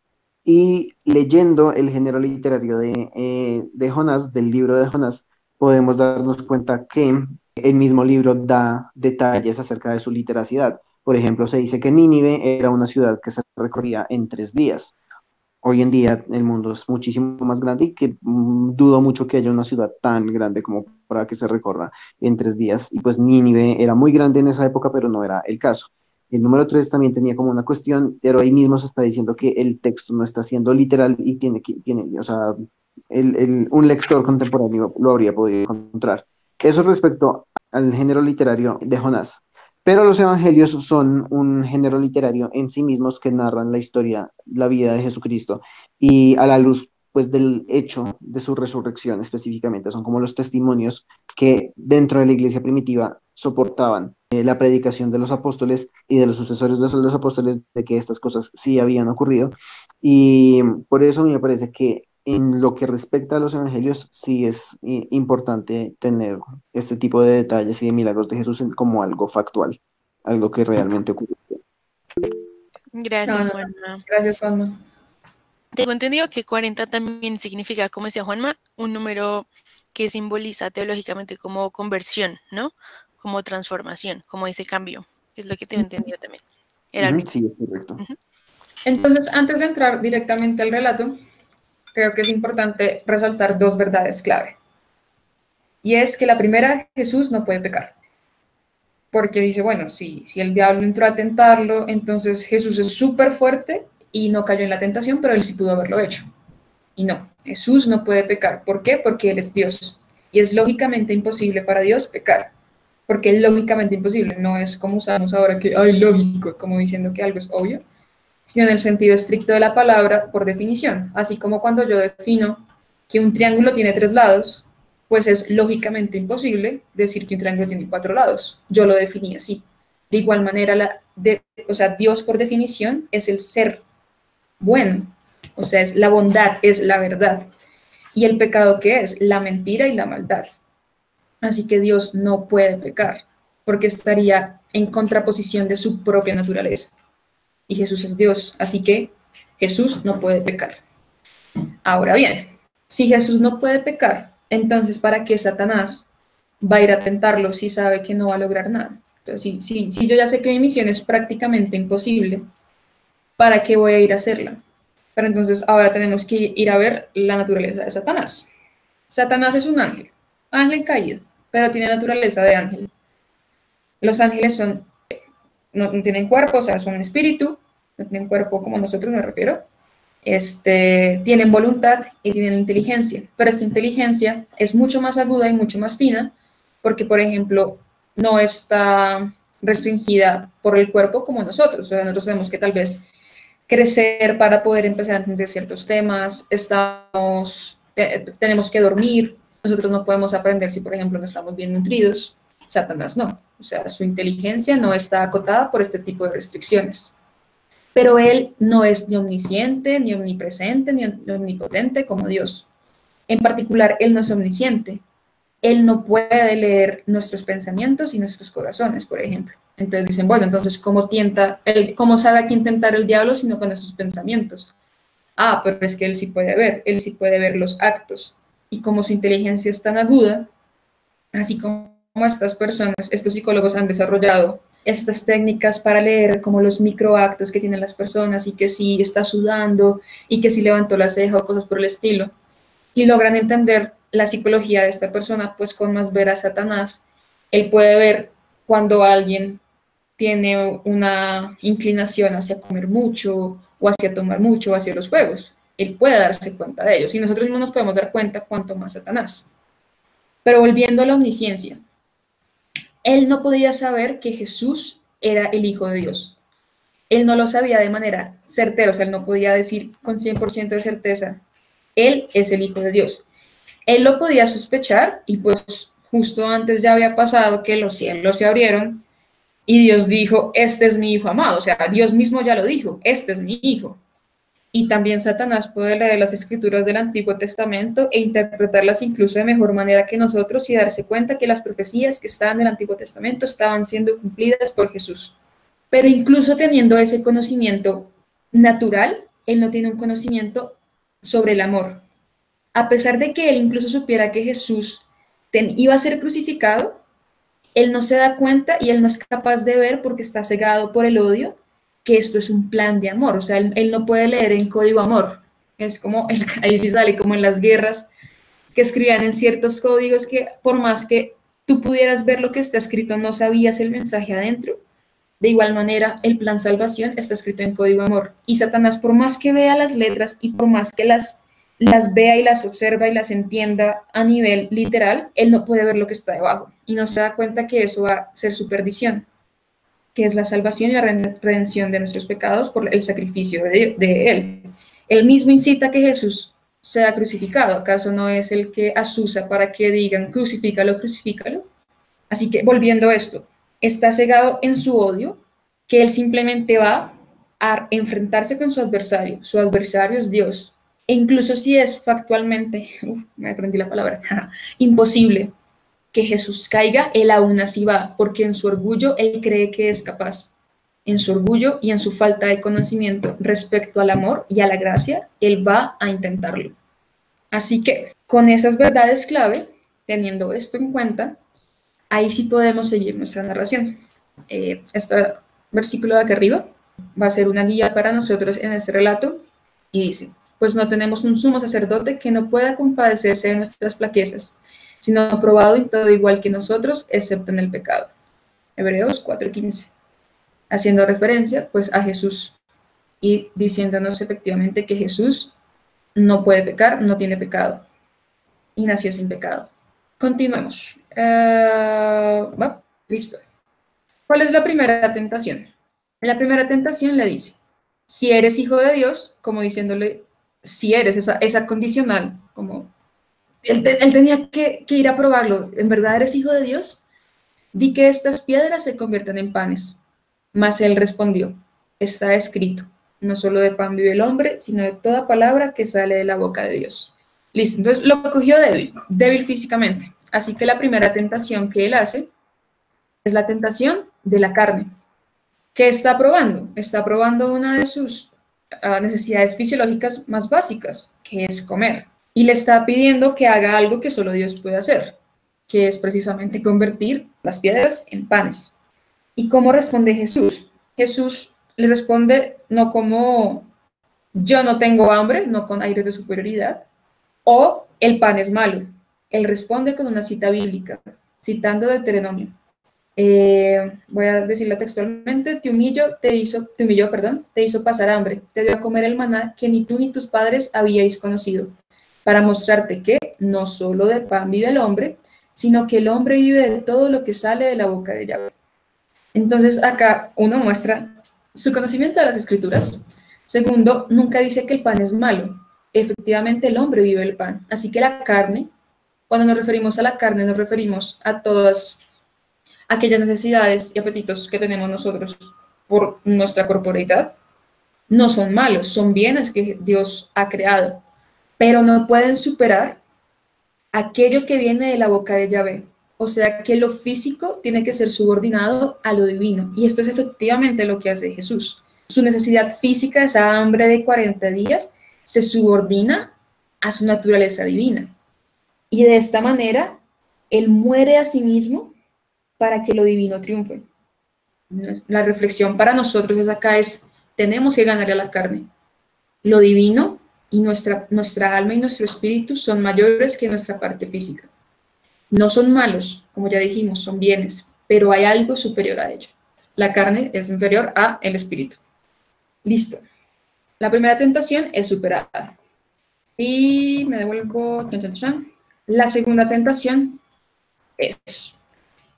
Y leyendo el género literario de Jonás, del libro de Jonás, podemos darnos cuenta que el mismo libro da detalles acerca de su literacidad. Por ejemplo, se dice que Nínive era una ciudad que se recorría en 3 días. Hoy en día el mundo es muchísimo más grande y que dudo mucho que haya una ciudad tan grande como para que se recorra en 3 días. Y pues Nínive era muy grande en esa época, pero no era el caso. El número 3 también tenía como una cuestión, pero ahí mismo se está diciendo que el texto no está siendo literal y o sea, un lector contemporáneo lo habría podido encontrar. Eso respecto al género literario de Jonás. Pero los evangelios son un género literario en sí mismos que narran la historia, la vida de Jesucristo y a la luz pues del hecho de su resurrección específicamente. Son como los testimonios que dentro de la iglesia primitiva soportaban la predicación de los apóstoles y de los sucesores de los apóstoles de que estas cosas sí habían ocurrido. Y por eso me parece que en lo que respecta a los evangelios, sí es importante tener este tipo de detalles y de milagros de Jesús como algo factual, algo que realmente ocurrió. Gracias, No, no, Juanma. gracias, Juanma. Tengo entendido que 40 también significa, como decía Juanma, un número que simboliza teológicamente como conversión, ¿no? Como transformación, como ese cambio. Es lo que tengo entendido también. Era el mismo. Sí, es correcto. Entonces, antes de entrar directamente al relato, creo que es importante resaltar dos verdades clave. Y es que la primera, Jesús no puede pecar. Porque dice, bueno, si el diablo entró a tentarlo, entonces Jesús es súper fuerte y no cayó en la tentación, pero él sí pudo haberlo hecho. Y no, Jesús no puede pecar. ¿Por qué? Porque él es Dios. Y es lógicamente imposible para Dios pecar. Porque es lógicamente imposible. No es como usamos ahora que, ay, lógico, como diciendo que algo es obvio. sino en el sentido estricto de la palabra por definición. Así como cuando yo defino que un triángulo tiene 3 lados, pues es lógicamente imposible decir que un triángulo tiene 4 lados. Yo lo definí así. De igual manera, Dios por definición es el ser bueno, o sea, es la bondad, es la verdad. ¿Y el pecado qué es? La mentira y la maldad. Así que Dios no puede pecar, porque estaría en contraposición de su propia naturaleza. Y Jesús es Dios, así que Jesús no puede pecar. Ahora bien, si Jesús no puede pecar, entonces ¿para qué Satanás va a ir a tentarlo si sabe que no va a lograr nada? Entonces, si yo ya sé que mi misión es prácticamente imposible, ¿para qué voy a ir a hacerla? Pero entonces ahora tenemos que ir a ver la naturaleza de Satanás. Satanás es un ángel caído, pero tiene naturaleza de ángel. Los ángeles no tienen cuerpo, o sea, son espíritu, no tienen cuerpo como nosotros, me refiero. Tienen voluntad y tienen inteligencia, pero esta inteligencia es mucho más aguda y mucho más fina, porque, por ejemplo, no está restringida por el cuerpo como nosotros. O sea, nosotros tenemos que tal vez crecer para poder empezar a entender ciertos temas, tenemos que dormir, nosotros no podemos aprender si, por ejemplo, no estamos bien nutridos. Satanás no, o sea, su inteligencia no está acotada por este tipo de restricciones. Pero él no es ni omnisciente, ni omnipresente, ni omnipotente como Dios. En particular, él no es omnisciente. Él no puede leer nuestros pensamientos y nuestros corazones, por ejemplo. Entonces dicen, bueno, entonces, ¿cómo sabe a qué intentar el diablo sino con esos pensamientos? Ah, pero es que él sí puede ver los actos. Y como su inteligencia es tan aguda, así como estas personas, estos psicólogos han desarrollado estas técnicas para leer como los microactos que tienen las personas y que si está sudando y que si levantó la ceja o cosas por el estilo, y logran entender la psicología de esta persona, pues con más ver a Satanás, él puede ver cuando alguien tiene una inclinación hacia comer mucho o hacia tomar mucho o hacia los juegos. Él puede darse cuenta de ellos y nosotros mismos nos podemos dar cuenta cuanto más Satanás. Pero volviendo a la omnisciencia, él no podía saber que Jesús era el Hijo de Dios. Él no lo sabía de manera certera, o sea, él no podía decir con 100% de certeza, él es el Hijo de Dios. Él lo podía sospechar y pues justo antes ya había pasado que los cielos se abrieron y Dios dijo, este es mi Hijo amado, o sea, Dios mismo ya lo dijo, este es mi Hijo. Y también Satanás puede leer las escrituras del Antiguo Testamento e interpretarlas incluso de mejor manera que nosotros y darse cuenta que las profecías que estaban en el Antiguo Testamento estaban siendo cumplidas por Jesús. Pero incluso teniendo ese conocimiento natural, él no tiene un conocimiento sobre el amor. A pesar de que él incluso supiera que Jesús iba a ser crucificado, él no se da cuenta y él no es capaz de ver porque está cegado por el odio que esto es un plan de amor. O sea, él no puede leer en código amor. Es como, ahí sí sale como en las guerras que escribían en ciertos códigos que por más que tú pudieras ver lo que está escrito, no sabías el mensaje adentro. De igual manera, el plan salvación está escrito en código amor. Y Satanás, por más que vea las letras y por más que las vea y las observa y las entienda a nivel literal, él no puede ver lo que está debajo. Y no se da cuenta que eso va a ser su perdición, que es la salvación y la redención de nuestros pecados por el sacrificio de él. Él mismo incita a que Jesús sea crucificado. ¿Acaso no es el que asusa para que digan crucifícalo, crucifícalo? Así que volviendo a esto, está cegado en su odio, que él simplemente va a enfrentarse con su adversario. Su adversario es Dios. E incluso si es factualmente, me aprendí la palabra, imposible que Jesús caiga, él aún así va, porque en su orgullo él cree que es capaz. En su orgullo y en su falta de conocimiento respecto al amor y a la gracia, él va a intentarlo. Así que con esas verdades clave, teniendo esto en cuenta, ahí sí podemos seguir nuestra narración. Este versículo de acá arriba va a ser una guía para nosotros en este relato y dice, pues no tenemos un sumo sacerdote que no pueda compadecerse de nuestras flaquezas, sino aprobado en todo igual que nosotros, excepto en el pecado. Hebreos 4:15. Haciendo referencia, pues, a Jesús y diciéndonos efectivamente que Jesús no puede pecar, no tiene pecado y nació sin pecado. Continuemos. Listo. ¿Cuál es la primera tentación? La primera tentación le dice, Si eres hijo de Dios, como diciéndole, si eres esa condicional, como él tenía que ir a probarlo, ¿en verdad eres hijo de Dios? Di que estas piedras se conviertan en panes. Mas él respondió, está escrito, no solo de pan vive el hombre, sino de toda palabra que sale de la boca de Dios. Listo, entonces lo cogió débil físicamente. Así que la primera tentación que él hace es la tentación de la carne. ¿Qué está probando? Está probando una de sus necesidades fisiológicas más básicas, que es comer. Y le está pidiendo que haga algo que solo Dios puede hacer, que es precisamente convertir las piedras en panes. ¿Y cómo responde Jesús? Jesús le responde no como yo no tengo hambre, no con aire de superioridad, o el pan es malo. Él responde con una cita bíblica, citando Deuteronomio. Voy a decirla textualmente, te humilló, te hizo pasar hambre, te dio a comer el maná que ni tú ni tus padres habíais conocido, para mostrarte que no solo de pan vive el hombre, sino que el hombre vive de todo lo que sale de la boca de Yahvé. Entonces acá uno muestra su conocimiento de las escrituras. Segundo, nunca dice que el pan es malo. Efectivamente el hombre vive el pan. Así que la carne, cuando nos referimos a la carne, nos referimos a todas aquellas necesidades y apetitos que tenemos nosotros por nuestra corporeidad. No son malos, son bienes que Dios ha creado, pero no pueden superar aquello que viene de la boca de Yahvé. O sea que lo físico tiene que ser subordinado a lo divino. Y esto es efectivamente lo que hace Jesús. Su necesidad física, esa hambre de 40 días, se subordina a su naturaleza divina. Y de esta manera, Él muere a sí mismo para que lo divino triunfe. La reflexión para nosotros tenemos que ganarle a la carne. Lo divino y nuestra alma y nuestro espíritu son mayores que nuestra parte física. No son malos, como ya dijimos, son bienes, pero hay algo superior a ello. La carne es inferior a el espíritu. Listo. La primera tentación es superada. Y me devuelvo. La segunda tentación es: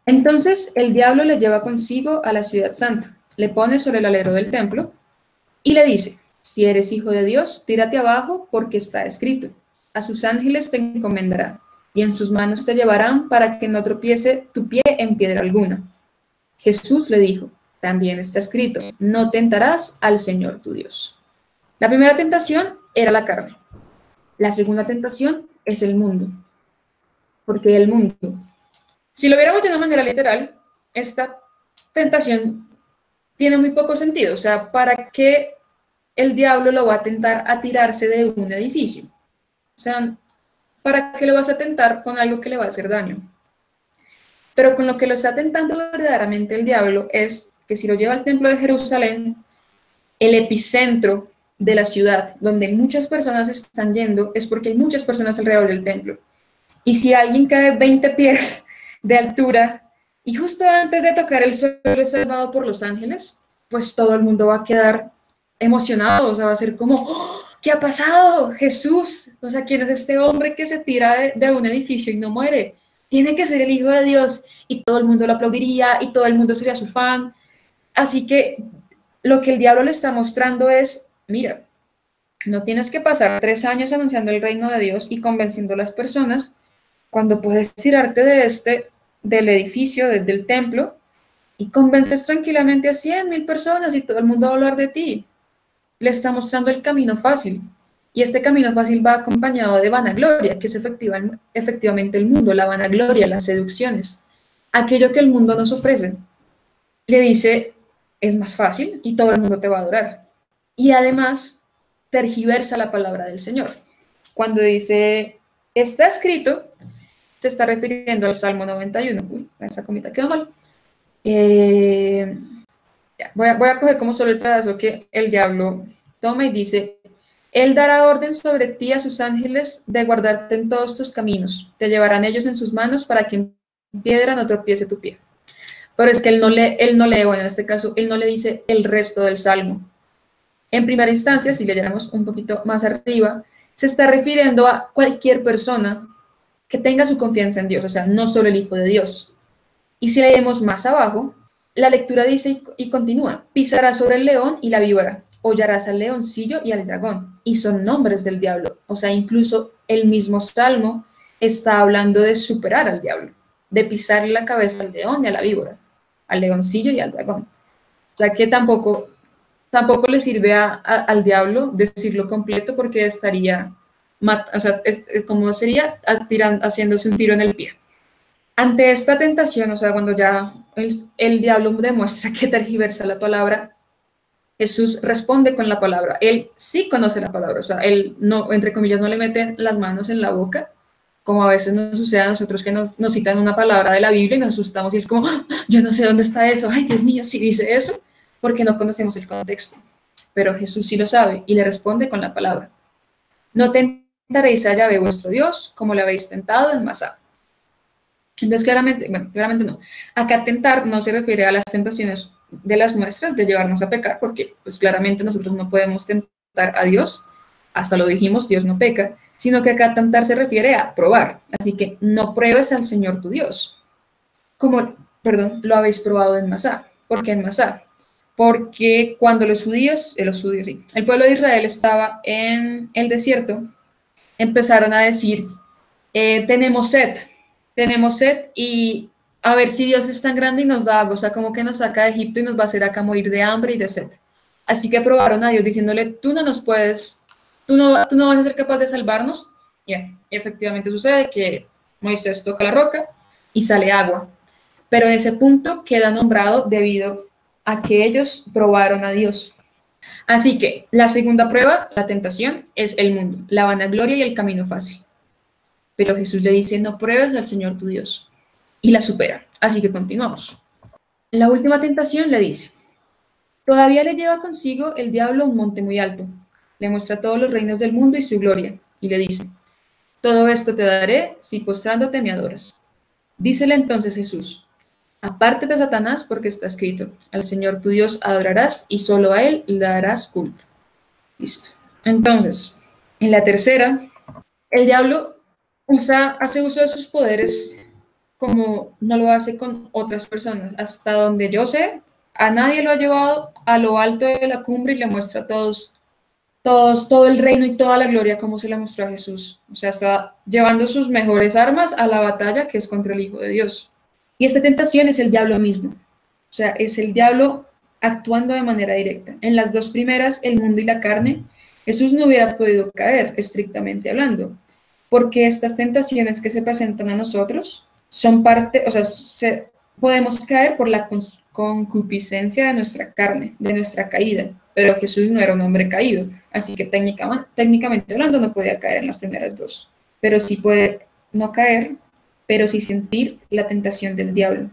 entonces el diablo le lleva consigo a la ciudad santa, le pone sobre el alero del templo y le dice: si eres hijo de Dios, tírate abajo, porque está escrito, a sus ángeles te encomendará, y en sus manos te llevarán para que no tropiece tu pie en piedra alguna. Jesús le dijo: también está escrito, no tentarás al Señor tu Dios. La primera tentación era la carne. La segunda tentación es el mundo. Porque el mundo, si lo viéramos de una manera literal, esta tentación tiene muy poco sentido. O sea, ¿para qué el diablo lo va a tentar a tirarse de un edificio? O sea, ¿para qué lo vas a tentar con algo que le va a hacer daño? Pero con lo que lo está tentando verdaderamente el diablo es que si lo lleva al templo de Jerusalén, el epicentro de la ciudad, donde muchas personas están yendo, es porque hay muchas personas alrededor del templo. Y si alguien cae 20 pies de altura y justo antes de tocar el suelo es salvado por los ángeles, pues todo el mundo va a quedar emocionado, o sea, va a ser como, ¡oh! ¿Qué ha pasado? Jesús, o sea, ¿quién es este hombre que se tira de un edificio y no muere? Tiene que ser el Hijo de Dios, y todo el mundo lo aplaudiría, y todo el mundo sería su fan. Así que lo que el diablo le está mostrando es, mira, no tienes que pasar 3 años anunciando el reino de Dios y convenciendo a las personas, cuando puedes tirarte del edificio, del templo, y convences tranquilamente a 100,000 personas y todo el mundo va a hablar de ti. Le está mostrando el camino fácil. Y este camino fácil va acompañado de vanagloria, que es efectivamente el mundo, la vanagloria, las seducciones, aquello que el mundo nos ofrece. Le dice, es más fácil y todo el mundo te va a adorar. Y además, tergiversa la palabra del Señor. Cuando dice, está escrito, te está refiriendo al Salmo 91. Uy, esa comita quedó mal. Voy a coger como solo el pedazo que el diablo toma y dice: Él dará orden sobre ti a sus ángeles de guardarte en todos tus caminos. Te llevarán ellos en sus manos para que en piedra no tropiece tu pie. Pero es que él no lee, bueno, en este caso, él no le dice el resto del Salmo. En primera instancia, si leyéramos un poquito más arriba, se está refiriendo a cualquier persona que tenga su confianza en Dios, o sea, no solo el Hijo de Dios. Y si leemos más abajo, la lectura dice y continúa: pisará sobre el león y la víbora, hollarás al leoncillo y al dragón, y son nombres del diablo. O sea, incluso el mismo Salmo está hablando de superar al diablo, de pisarle la cabeza al león y a la víbora, al leoncillo y al dragón. O sea que tampoco le sirve al diablo decirlo completo porque estaría, o sea, como sería haciéndose un tiro en el pie. Ante esta tentación, o sea, cuando ya el diablo demuestra que tergiversa la palabra, Jesús responde con la palabra. Él sí conoce la palabra, o sea, él no, entre comillas, no le mete las manos en la boca, como a veces nos sucede a nosotros que nos citan una palabra de la Biblia y nos asustamos y es como, ¡ah! Yo no sé dónde está eso, ay Dios mío, sí dice eso, porque no conocemos el contexto. Pero Jesús sí lo sabe y le responde con la palabra. No tentaréis a Yahvé vuestro Dios como le habéis tentado en Masá. Entonces, claramente no. Acá tentar no se refiere a las tentaciones de las nuestras, de llevarnos a pecar, porque pues claramente nosotros no podemos tentar a Dios, hasta lo dijimos, Dios no peca, sino que acá tentar se refiere a probar. Así que no pruebes al Señor tu Dios, como, lo habéis probado en Masá. ¿Por qué en Masá? Porque cuando el pueblo de Israel estaba en el desierto, empezaron a decir, tenemos sed y a ver si Dios es tan grande y nos da agua, o sea, como que nos saca de Egipto y nos va a hacer acá morir de hambre y de sed. Así que probaron a Dios diciéndole, tú no vas a ser capaz de salvarnos. Y efectivamente sucede que Moisés toca la roca y sale agua. Pero ese punto queda nombrado debido a que ellos probaron a Dios. Así que la segunda prueba, la tentación, es el mundo, la vanagloria y el camino fácil. Pero Jesús le dice, no pruebes al Señor tu Dios. Y la supera. Así que continuamos. La última tentación le dice, todavía le lleva consigo el diablo a un monte muy alto. Le muestra todos los reinos del mundo y su gloria. Y le dice, todo esto te daré si postrándote me adoras. Dícele entonces Jesús, apártate, Satanás, porque está escrito, al Señor tu Dios adorarás y solo a Él le darás culto. Listo. Entonces, en la tercera, el diablo hace uso de sus poderes como no lo hace con otras personas. Hasta donde yo sé, a nadie lo ha llevado a lo alto de la cumbre y le muestra a todo el reino y toda la gloria como se le mostró a Jesús. O sea, está llevando sus mejores armas a la batalla que es contra el Hijo de Dios. Y esta tentación es el diablo mismo. O sea, es el diablo actuando de manera directa. En las dos primeras, el mundo y la carne, Jesús no hubiera podido caer, estrictamente hablando, porque estas tentaciones que se presentan a nosotros son parte, o sea, podemos caer por la concupiscencia de nuestra carne, de nuestra caída, pero Jesús no era un hombre caído, así que técnicamente hablando no podía caer en las primeras dos, pero sí puede no caer, pero sí sentir la tentación del diablo.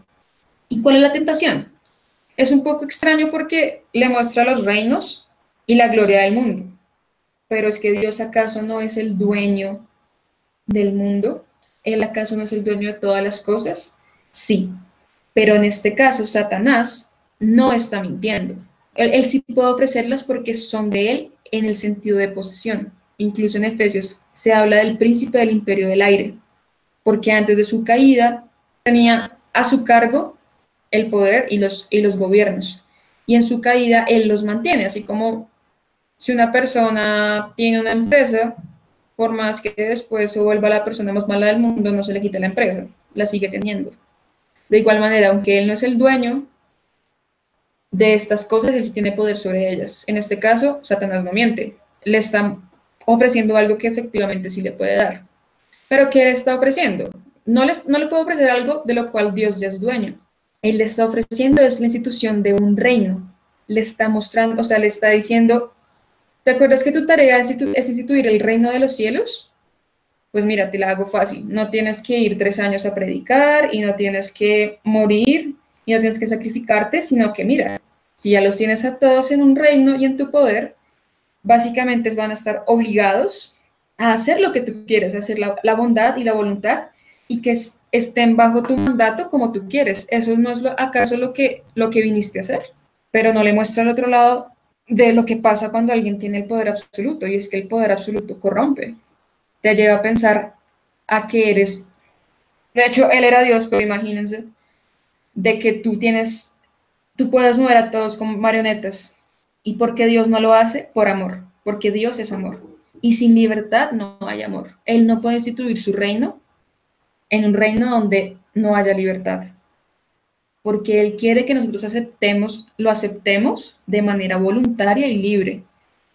¿Y cuál es la tentación? Es un poco extraño porque le muestra los reinos y la gloria del mundo, pero es que Dios acaso no es el dueño del mundo. ¿Él acaso no es el dueño de todas las cosas? Sí, pero en este caso Satanás no está mintiendo. Él sí puede ofrecerlas porque son de él en el sentido de posesión. Incluso en Efesios se habla del príncipe del imperio del aire, porque antes de su caída tenía a su cargo el poder y los gobiernos, y en su caída él los mantiene, así como si una persona tiene una empresa, por más que después se vuelva la persona más mala del mundo, no se le quita la empresa, la sigue teniendo. De igual manera, aunque él no es el dueño de estas cosas, él sí tiene poder sobre ellas. En este caso, Satanás no miente, le está ofreciendo algo que efectivamente sí le puede dar. ¿Pero qué le está ofreciendo? No le puede ofrecer algo de lo cual Dios ya es dueño. Él le está ofreciendo es la institución de un reino. Le está mostrando, o sea, le está diciendo, ¿te acuerdas que tu tarea es instituir el reino de los cielos? Pues mira, te la hago fácil. No tienes que ir 3 años a predicar y no tienes que morir y no tienes que sacrificarte, sino que mira, si ya los tienes a todos en un reino y en tu poder, básicamente van a estar obligados a hacer lo que tú quieres, hacer la bondad y la voluntad y que estén bajo tu mandato como tú quieres. ¿Eso no es acaso lo que viniste a hacer? Pero no le muestra al otro lado de lo que pasa cuando alguien tiene el poder absoluto, y es que el poder absoluto corrompe. Te lleva a pensar a que eres, de hecho, él era Dios, pero imagínense, de que tú puedes mover a todos como marionetas ¿Y por qué Dios no lo hace? Por amor, porque Dios es amor. Y sin libertad no hay amor. Él no puede instituir su reino en un reino donde no haya libertad. Porque Él quiere que nosotros lo aceptemos de manera voluntaria y libre.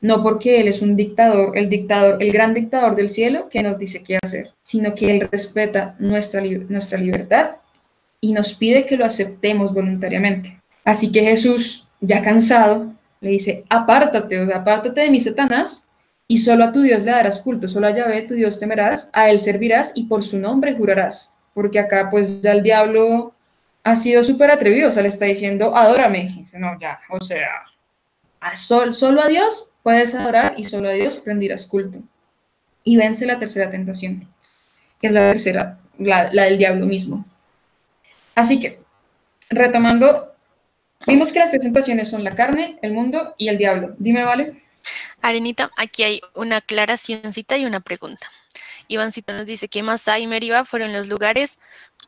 No porque Él es un dictador, el gran dictador del cielo que nos dice qué hacer, sino que Él respeta nuestra libertad y nos pide que lo aceptemos voluntariamente. Así que Jesús, ya cansado, le dice, apártate, o sea, apártate de mí, Satanás, y solo a tu Dios le darás culto, solo a Yahvé tu Dios temerás, a Él servirás y por su nombre jurarás. Porque acá pues ya el diablo ha sido súper atrevido, o sea, le está diciendo, adórame. No, ya, o sea, solo a Dios puedes adorar y solo a Dios rendirás culto. Y vence la tercera tentación, que es la tercera, la del diablo mismo. Así que, retomando, vimos que las tres tentaciones son la carne, el mundo y el diablo. Dime, ¿vale? Arenita, aquí hay una aclaracióncita y una pregunta. Ivancito nos dice que Masá y Meribá fueron los lugares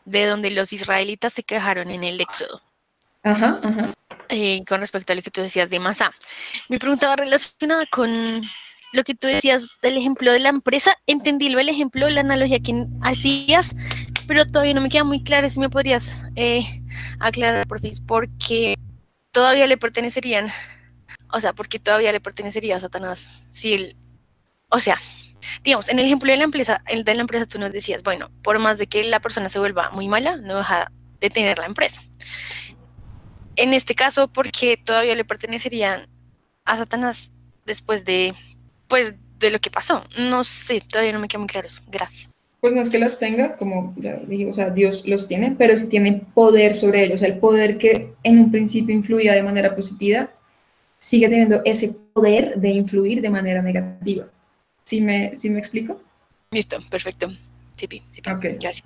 de donde los israelitas se quejaron en el Éxodo. Ajá, ajá. Con respecto a lo que tú decías de Masá. Mi pregunta va relacionada con lo que tú decías del ejemplo de la empresa. Entendí el ejemplo, la analogía que hacías, pero todavía no me queda muy claro. Si me podrías aclarar, por fin, porque todavía le pertenecerían, o sea, porque todavía le pertenecería a Satanás. Si él, o sea, digamos, en el ejemplo de la empresa tú nos decías, bueno, por más de que la persona se vuelva muy mala, no deja de tener la empresa. En este caso, porque todavía le pertenecerían a Satanás después de, pues, de lo que pasó. No sé, todavía no me queda muy claro eso. Gracias. Pues no es que las tenga, como ya dije, o sea, Dios los tiene, pero sí tiene poder sobre ellos. O sea, el poder que en un principio influía de manera positiva, sigue teniendo ese poder de influir de manera negativa. ¿Sí me explico? Listo, perfecto. Sí, Ok. gracias.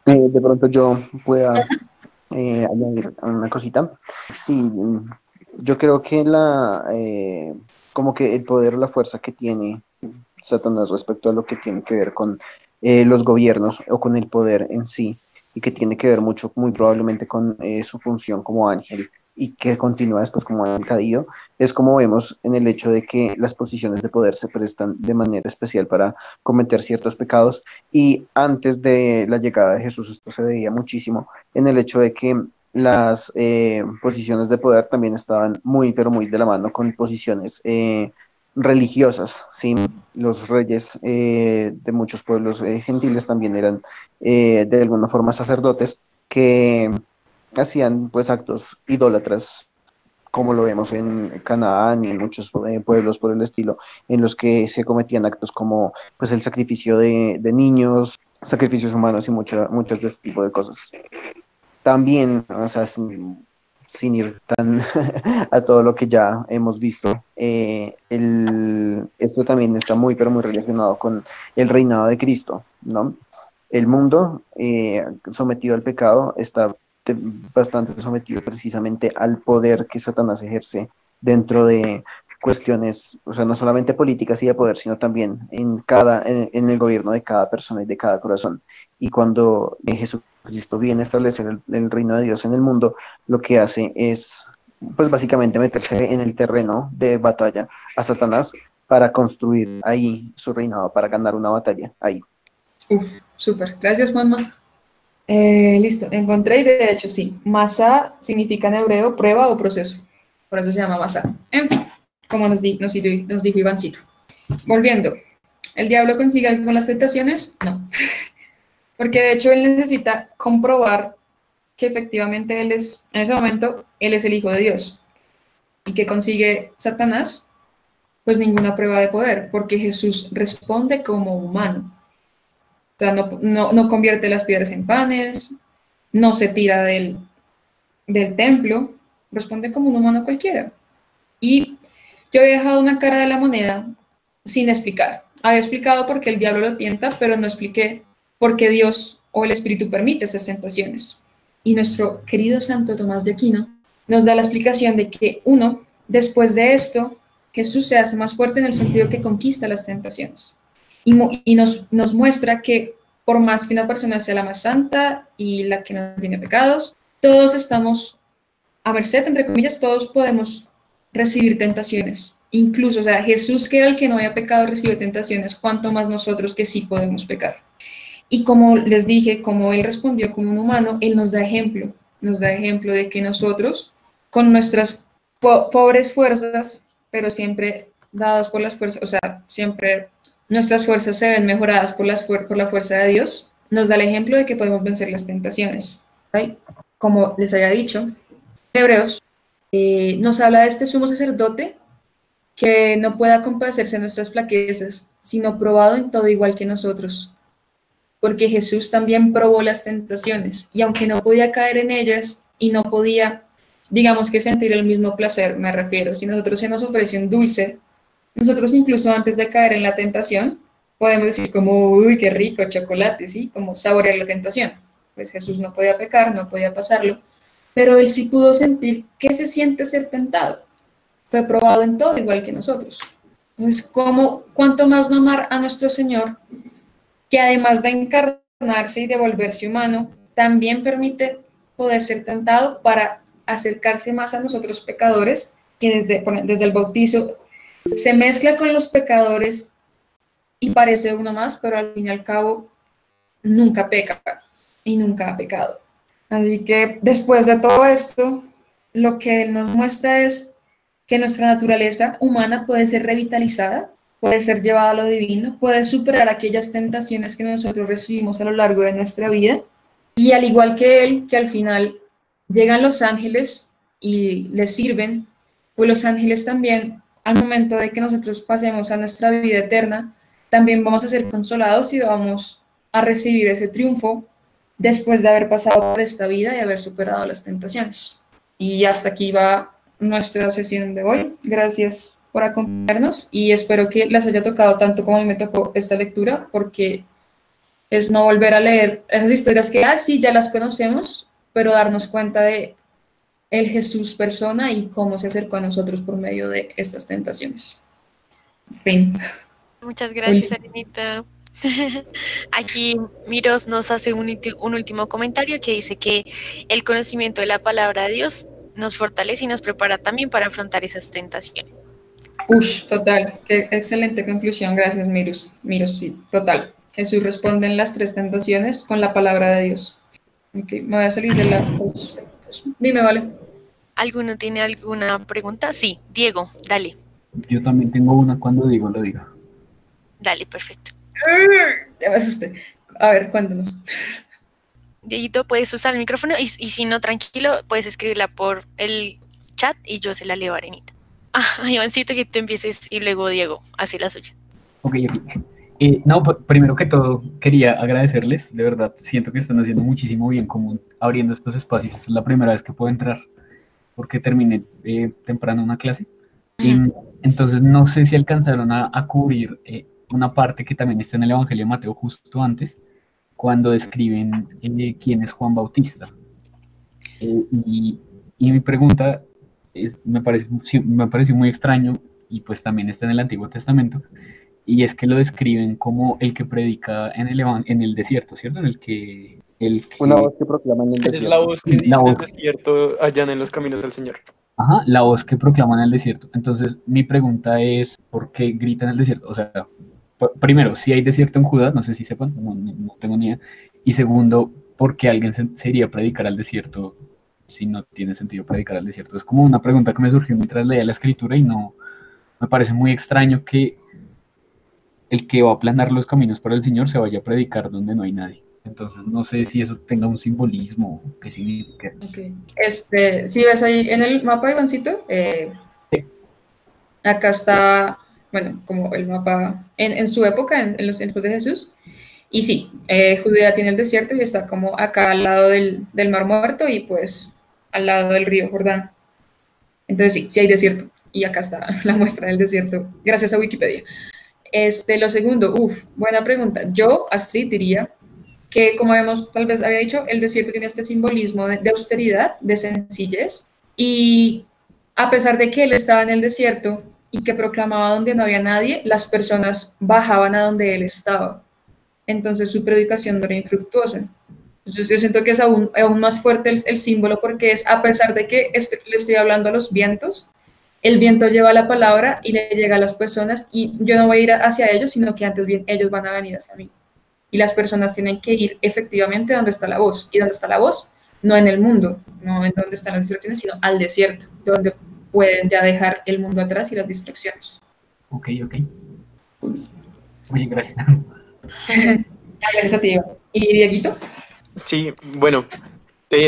De pronto yo pueda añadir una cosita. Sí, yo creo que como que el poder o la fuerza que tiene Satanás respecto a lo que tiene que ver con los gobiernos o con el poder en sí, y que tiene que ver mucho, muy probablemente con su función como ángel y que continúa después como ángel caído, es como vemos en el hecho de que las posiciones de poder se prestan de manera especial para cometer ciertos pecados, y antes de la llegada de Jesús esto se veía muchísimo en el hecho de que las posiciones de poder también estaban muy, pero muy de la mano con posiciones religiosas, ¿sí? Los reyes de muchos pueblos gentiles también eran de alguna forma sacerdotes que hacían pues actos idólatras, como lo vemos en Canaán y en muchos pueblos por el estilo, en los que se cometían actos como pues el sacrificio de niños, sacrificios humanos y muchas de este tipo de cosas. También, o sea, sin ir tan a todo lo que ya hemos visto, esto también está muy, pero muy relacionado con el reinado de Cristo, ¿no? El mundo sometido al pecado está bastante sometido precisamente al poder que Satanás ejerce dentro de cuestiones, o sea, no solamente políticas y de poder, sino también en el gobierno de cada persona y de cada corazón. Y cuando Jesucristo viene a establecer el reino de Dios en el mundo, lo que hace es, pues básicamente meterse en el terreno de batalla a Satanás para construir ahí su reinado, para ganar una batalla ahí. Uf, súper. Gracias, Juanma. Listo, encontré y de hecho sí, Masá significa en hebreo prueba o proceso, por eso se llama Masá. En fin, como nos dijo Ivancito. Volviendo, ¿el diablo consigue algo con las tentaciones? No, porque de hecho él necesita comprobar que efectivamente en ese momento, él es el Hijo de Dios. ¿Y que consigue Satanás? Pues ninguna prueba de poder, porque Jesús responde como humano. O sea, no convierte las piedras en panes, no se tira del templo, responde como un humano cualquiera. Y yo había dejado una cara de la moneda sin explicar. Había explicado por qué el diablo lo tienta, pero no expliqué por qué Dios o el Espíritu permite estas tentaciones. Y nuestro querido Santo Tomás de Aquino nos da la explicación de que después de esto, Jesús se hace más fuerte en el sentido que conquista las tentaciones. Y nos muestra que por más que una persona sea la más santa y la que no tiene pecados, todos estamos a merced, entre comillas, todos podemos recibir tentaciones. Incluso, o sea, Jesús, que era el que no había pecado, recibió tentaciones, cuanto más nosotros que sí podemos pecar. Y como les dije, como Él respondió como un humano, Él nos da ejemplo de que nosotros, con nuestras pobres fuerzas, pero siempre dadas por las fuerzas, o sea, siempre nuestras fuerzas se ven mejoradas por la fuerza de Dios, nos da el ejemplo de que podemos vencer las tentaciones. ¿Okay? Como les había dicho, Hebreos nos habla de este sumo sacerdote que no pueda compadecerse de nuestras flaquezas, sino probado en todo igual que nosotros. Porque Jesús también probó las tentaciones, y aunque no podía caer en ellas y no podía, digamos que sentir el mismo placer, me refiero, si nosotros se nos ofrece un dulce, nosotros incluso antes de caer en la tentación, podemos decir como, uy, qué rico, chocolate, ¿sí? Como saborear la tentación. Pues Jesús no podía pecar, no podía pasarlo, pero él sí pudo sentir qué se siente ser tentado. Fue probado en todo, igual que nosotros. Entonces, ¿cuánto más no amar a nuestro Señor, que además de encarnarse y de volverse humano, también permite poder ser tentado para acercarse más a nosotros pecadores, que desde el bautizo se mezcla con los pecadores y parece uno más, pero al fin y al cabo nunca peca y nunca ha pecado. Así que después de todo esto, lo que Él nos muestra es que nuestra naturaleza humana puede ser revitalizada, puede ser llevada a lo divino, puede superar aquellas tentaciones que nosotros recibimos a lo largo de nuestra vida. Y al igual que Él, que al final llegan los ángeles y les sirven, pues los ángeles también, al momento de que nosotros pasemos a nuestra vida eterna, también vamos a ser consolados y vamos a recibir ese triunfo después de haber pasado por esta vida y haber superado las tentaciones. Y hasta aquí va nuestra sesión de hoy. Gracias por acompañarnos y espero que les haya tocado tanto como a mí me tocó esta lectura, porque es no volver a leer esas historias que, sí, ya las conocemos, pero darnos cuenta de el Jesús persona y cómo se acercó a nosotros por medio de estas tentaciones. Fin. Muchas gracias, Arenita. Aquí Miros nos hace un último comentario que dice que el conocimiento de la palabra de Dios nos fortalece y nos prepara también para afrontar esas tentaciones. Total, qué excelente conclusión, gracias Miros, sí, total. Jesús responde en las 3 tentaciones con la palabra de Dios. Ok, me voy a salir de la... Dime, Vale. ¿Alguno tiene alguna pregunta? Sí, Diego, dale. Yo también tengo una cuando Diego lo diga. Dale, perfecto. Ya me asusté. A ver, cuéntanos. Dieguito, puedes usar el micrófono y si no, tranquilo, puedes escribirla por el chat y yo se la leo a Arenita. Ivancito, que tú empieces y luego Diego hace la suya. Ok. No, primero que todo, quería agradecerles, de verdad, siento que están haciendo muchísimo bien común abriendo estos espacios. Esta es la primera vez que puedo entrar porque terminé temprano una clase. Entonces, no sé si alcanzaron a cubrir una parte que también está en el Evangelio de Mateo justo antes, cuando describen quién es Juan Bautista. Y mi pregunta me pareció muy extraño, y pues también está en el Antiguo Testamento, y es que lo describen como el que predica en el desierto, ¿cierto? Una voz que proclama en el desierto. Es la voz que dice en el desierto, allá en los caminos del Señor. Ajá, la voz que proclama en el desierto. Entonces, mi pregunta es, ¿por qué grita en el desierto? O sea, primero, si hay desierto en Judá, no sé si sepan, no tengo ni idea. Y segundo, ¿por qué alguien se iría a predicar al desierto si no tiene sentido predicar al desierto? Es como una pregunta que me surgió mientras leía la escritura y no me parece muy extraño que el que va a aplanar los caminos para el Señor se vaya a predicar donde no hay nadie. Entonces, no sé si eso tenga un simbolismo, qué significa. Okay. Si ves ahí en el mapa, Ivancito, acá está, bueno, como el mapa en su época, en los tiempos de Jesús. Y sí, Judea tiene el desierto y está como acá al lado del Mar Muerto y pues al lado del río Jordán. Entonces sí hay desierto. Y acá está la muestra del desierto, gracias a Wikipedia. Lo segundo, buena pregunta. Yo, Astrid, diría que, como tal vez había dicho, el desierto tiene este simbolismo de austeridad, de sencillez, y a pesar de que él estaba en el desierto y que proclamaba donde no había nadie, las personas bajaban a donde él estaba. Entonces su predicación no era infructuosa. Entonces, yo siento que es aún más fuerte el símbolo, porque es, a pesar de que le estoy hablando a los vientos, El viento lleva la palabra y le llega a las personas y yo no voy a ir hacia ellos, sino que antes bien ellos van a venir hacia mí. Y las personas tienen que ir efectivamente donde está la voz. ¿Y dónde está la voz? No en el mundo, no en donde están las distracciones, sino al desierto, donde pueden ya dejar el mundo atrás y las distracciones. Ok. Oye, gracias. Gracias a ti, Iván. ¿Y Dieguito? Sí, bueno,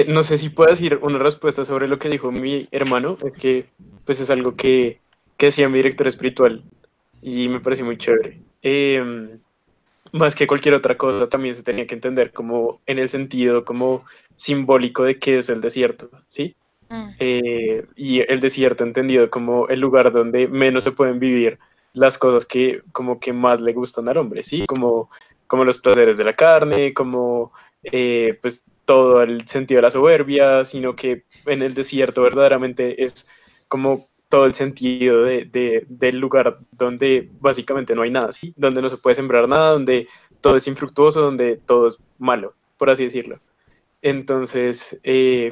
no sé si puedo decir una respuesta sobre lo que dijo mi hermano, es que pues es algo que decía mi director espiritual y me pareció muy chévere. Más que cualquier otra cosa, también se tenía que entender como en el sentido como simbólico de qué es el desierto, ¿sí? Y el desierto entendido como el lugar donde menos se pueden vivir las cosas que como que más le gustan al hombre, ¿sí? Como los placeres de la carne, como pues todo el sentido de la soberbia, sino que en el desierto verdaderamente es como todo el sentido del lugar donde básicamente no hay nada, ¿sí? Donde no se puede sembrar nada, donde todo es infructuoso, donde todo es malo, por así decirlo. Entonces,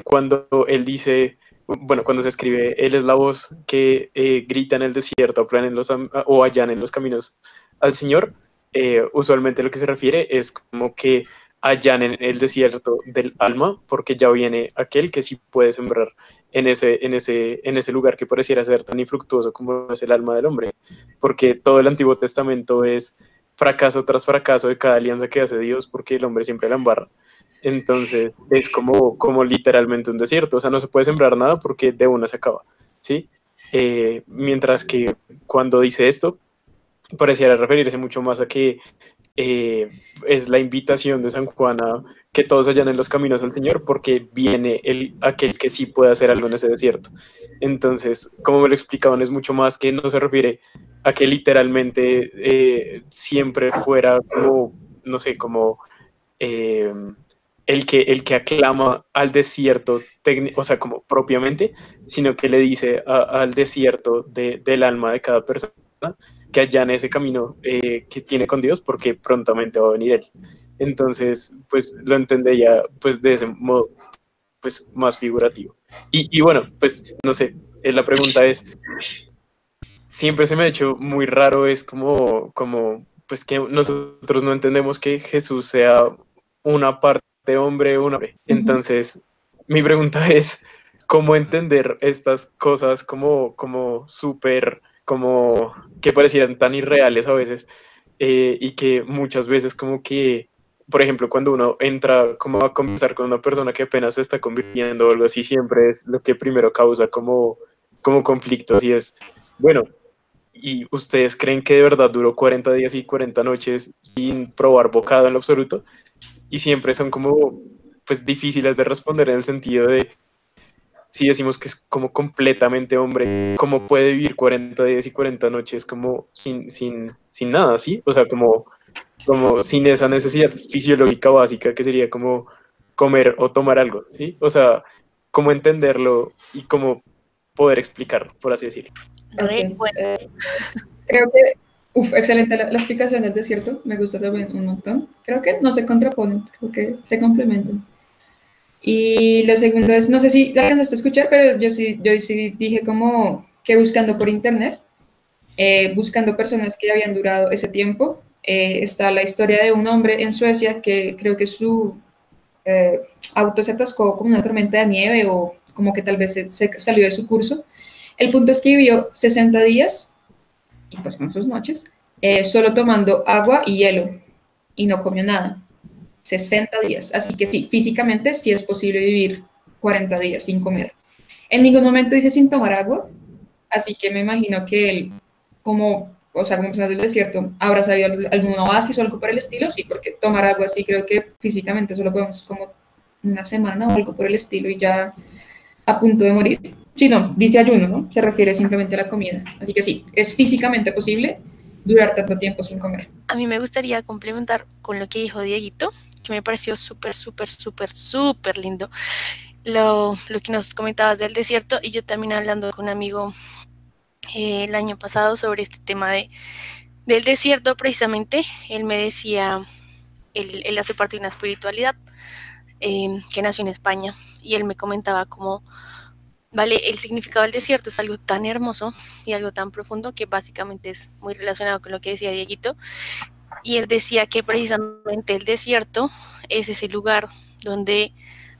cuando él dice, bueno, cuando se escribe, él es la voz que grita en el desierto, o allana en los caminos al Señor, usualmente lo que se refiere es como que allanen el desierto del alma, porque ya viene aquel que sí puede sembrar en ese lugar que pareciera ser tan infructuoso como es el alma del hombre, porque todo el Antiguo Testamento es fracaso tras fracaso de cada alianza que hace Dios, porque el hombre siempre la embarra. Entonces es como literalmente un desierto, o sea, no se puede sembrar nada porque de una se acaba, ¿sí? Mientras que cuando dice esto, pareciera referirse mucho más a que es la invitación de San Juan a que todos vayan en los caminos del Señor porque viene aquel que sí puede hacer algo en ese desierto. Entonces, como me lo explicaban, es mucho más que no se refiere a que literalmente siempre fuera como, no sé, como eh, el que aclama al desierto, o sea, como propiamente, sino que le dice al desierto del alma de cada persona que allane ese camino que tiene con Dios, porque prontamente va a venir Él. Entonces, pues lo entendé ya pues de ese modo pues más figurativo. Y bueno, pues no sé, la pregunta es, siempre se me ha hecho muy raro, es como pues que nosotros no entendemos que Jesús sea una parte hombre, un hombre. Entonces, mi pregunta es, ¿cómo entender estas cosas como súper, como que parecieran tan irreales a veces y que muchas veces como que, por ejemplo, cuando uno entra como a conversar con una persona que apenas se está convirtiendo o algo así, siempre es lo que primero causa como conflictos y es, bueno, ¿y ustedes creen que de verdad duró 40 días y 40 noches sin probar bocado en lo absoluto? Y siempre son como, pues, difíciles de responder en el sentido de, si decimos que es como completamente hombre, ¿cómo puede vivir 40 días y 40 noches como sin nada, ¿sí? O sea, como sin esa necesidad fisiológica básica que sería como comer o tomar algo, ¿sí? O sea, cómo entenderlo y cómo poder explicarlo, por así decirlo. Okay. Creo que, excelente la explicación del desierto, me gusta también un montón. Creo que no se contraponen, creo que se complementan. Y lo segundo es, no sé si la alcanzaste a escuchar, pero yo sí dije como que buscando por internet, buscando personas que habían durado ese tiempo, está la historia de un hombre en Suecia que creo que su auto se atascó como una tormenta de nieve o como que tal vez se salió de su curso. El punto es que vivió 60 días y pues con sus noches, solo tomando agua y hielo y no comió nada. 60 días. Así que sí, físicamente sí es posible vivir 40 días sin comer. En ningún momento dice sin tomar agua, así que me imagino que él, como persona del desierto, habrá sabido algún oasis o algo por el estilo, sí, porque tomar agua sí creo que físicamente solo podemos como una semana o algo por el estilo y ya a punto de morir. Sí, no, dice ayuno, ¿no? Se refiere simplemente a la comida. Así que sí, es físicamente posible durar tanto tiempo sin comer. A mí me gustaría complementar con lo que dijo Dieguito, que me pareció súper lindo lo que nos comentabas del desierto, y yo también hablando con un amigo el año pasado sobre este tema del desierto, precisamente, él me decía, él hace parte de una espiritualidad que nació en España, y él me comentaba como Vale, el significado del desierto es algo tan hermoso y algo tan profundo que básicamente es muy relacionado con lo que decía Dieguito. Y él decía que precisamente el desierto es ese lugar donde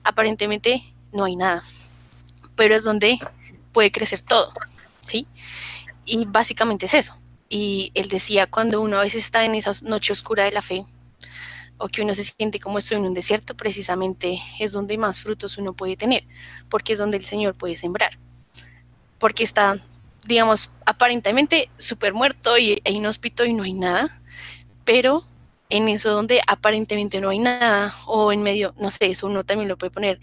aparentemente no hay nada, pero es donde puede crecer todo, ¿sí? Y básicamente es eso. Y él decía, cuando uno a veces está en esa noche oscura de la fe, o que uno se siente como estoy en un desierto, precisamente es donde más frutos uno puede tener, porque es donde el Señor puede sembrar, porque está, digamos, aparentemente súper muerto e inhóspito y no hay nada, pero en eso donde aparentemente no hay nada, o en medio, no sé, eso uno también lo puede poner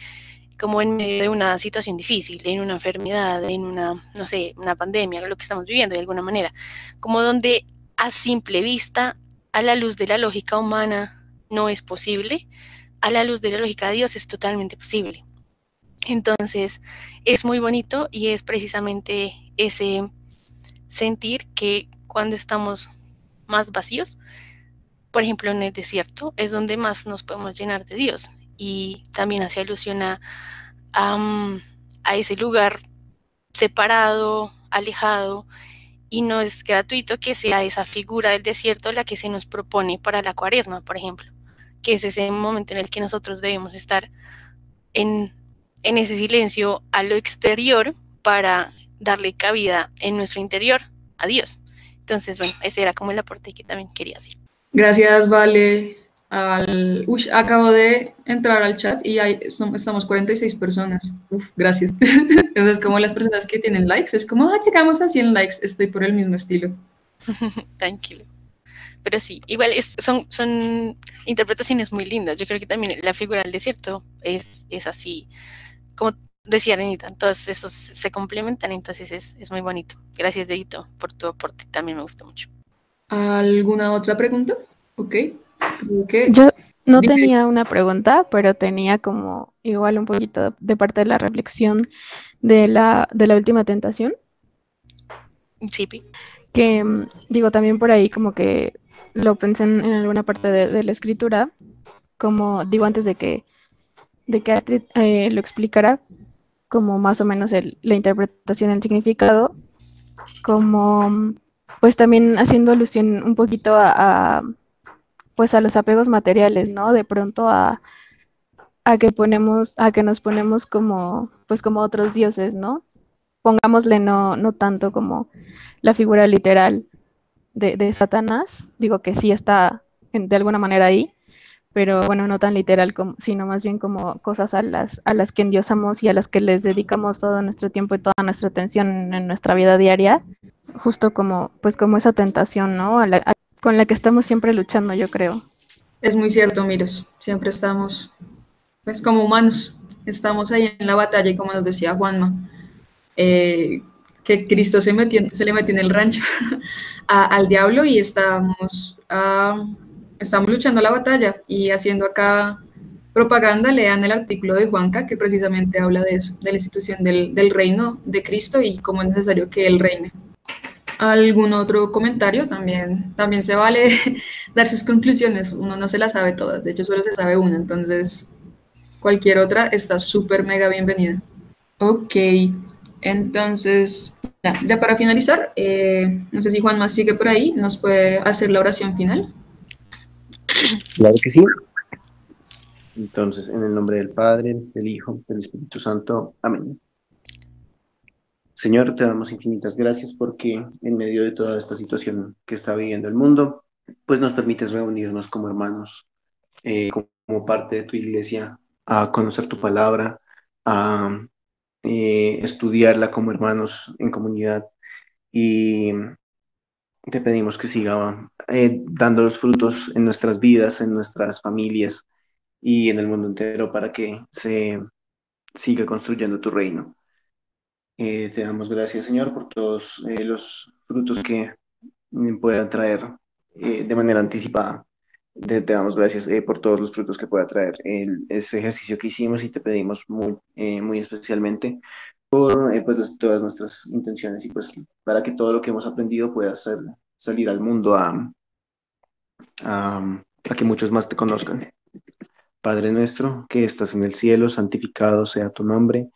como en medio de una situación difícil, en una enfermedad, en una, no sé, una pandemia, lo que estamos viviendo de alguna manera, como donde a simple vista, a la luz de la lógica humana, no es posible, a la luz de la lógica de Dios es totalmente posible. Entonces, es muy bonito y es precisamente ese sentir que cuando estamos más vacíos, por ejemplo en el desierto, es donde más nos podemos llenar de Dios. Y también hace alusión a ese lugar separado, alejado, y no es gratuito que sea esa figura del desierto la que se nos propone para la cuaresma, por ejemplo, que es ese momento en el que nosotros debemos estar en, en ese silencio a lo exterior para darle cabida en nuestro interior a Dios. Entonces, bueno, ese era como el aporte que también quería hacer. Gracias, Vale. Acabo de entrar al chat y estamos 46 personas. Uf, gracias. Entonces, como las personas que tienen likes, es como, llegamos a 100 likes, estoy por el mismo estilo. Tranquilo. Pero sí, igual son interpretaciones muy lindas. Yo creo que también la figura del desierto es así, como decía Arenita, todos esos se complementan, entonces es muy bonito. Gracias, Dedito, por tu aporte, también me gustó mucho. ¿Alguna otra pregunta? Ok. Creo que... Yo no Dime. tenía una pregunta, pero tenía como igual un poquito de parte de la reflexión de la última tentación, Sí, Pi. que digo también por ahí como que lo pensé en alguna parte de la escritura, como digo antes de que Astrid lo explicara, como más o menos la interpretación del significado, como pues también haciendo alusión un poquito pues a los apegos materiales, ¿no? De pronto a que nos ponemos como, pues como otros dioses, ¿no? Pongámosle no tanto como la figura literal de Satanás, digo que sí está de alguna manera ahí, pero bueno, no tan literal, sino más bien como cosas a las que endiosamos y a las que les dedicamos todo nuestro tiempo y toda nuestra atención en nuestra vida diaria, justo como, pues como esa tentación, ¿no? Con la que estamos siempre luchando, yo creo. Es muy cierto, Miros. Siempre estamos, pues como humanos, estamos ahí en la batalla y como nos decía Juanma, que Cristo se le metió en el rancho al diablo y estamos luchando la batalla y haciendo acá propaganda. Lean el artículo de Juanca que precisamente habla de eso, de la institución del reino de Cristo y cómo es necesario que Él reine. ¿Algún otro comentario? También se vale dar sus conclusiones, uno no se las sabe todas, de hecho solo se sabe una, entonces cualquier otra está súper mega bienvenida. Ok, entonces ya para finalizar, no sé si Juan más sigue por ahí, nos puede hacer la oración final. Claro que sí. Entonces, en el nombre del Padre, del Hijo, del Espíritu Santo. Amén. Señor, te damos infinitas gracias porque en medio de toda esta situación que está viviendo el mundo, pues nos permites reunirnos como hermanos, como parte de tu iglesia, a conocer tu palabra, a estudiarla como hermanos en comunidad y te pedimos que siga dando los frutos en nuestras vidas, en nuestras familias y en el mundo entero para que se siga construyendo tu reino. Te damos gracias, Señor, por todos los frutos que puedan traer de manera anticipada. Te damos gracias por todos los frutos que pueda traer ese ejercicio que hicimos y te pedimos muy especialmente por pues, todas nuestras intenciones y pues para que todo lo que hemos aprendido pueda salir al mundo a que muchos más te conozcan. Padre nuestro, que estás en el cielo, santificado sea tu nombre.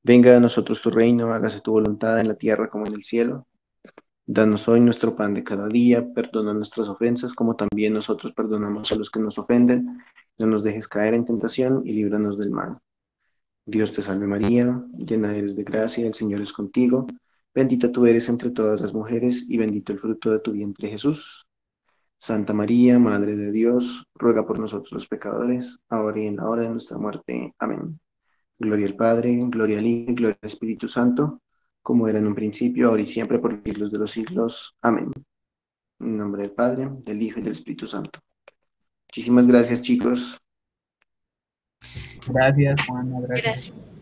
Venga a nosotros tu reino, hágase tu voluntad en la tierra como en el cielo. Danos hoy nuestro pan de cada día, perdona nuestras ofensas como también nosotros perdonamos a los que nos ofenden. No nos dejes caer en tentación y líbranos del mal. Dios te salve María, llena eres de gracia, el Señor es contigo. Bendita tú eres entre todas las mujeres y bendito el fruto de tu vientre Jesús. Santa María, Madre de Dios, ruega por nosotros los pecadores, ahora y en la hora de nuestra muerte. Amén. Gloria al Padre, gloria al Hijo, gloria al Espíritu Santo, como era en un principio, ahora y siempre, por los siglos de los siglos. Amén. En nombre del Padre, del Hijo y del Espíritu Santo. Muchísimas gracias, chicos. Gracias, Juana, gracias. Gracias.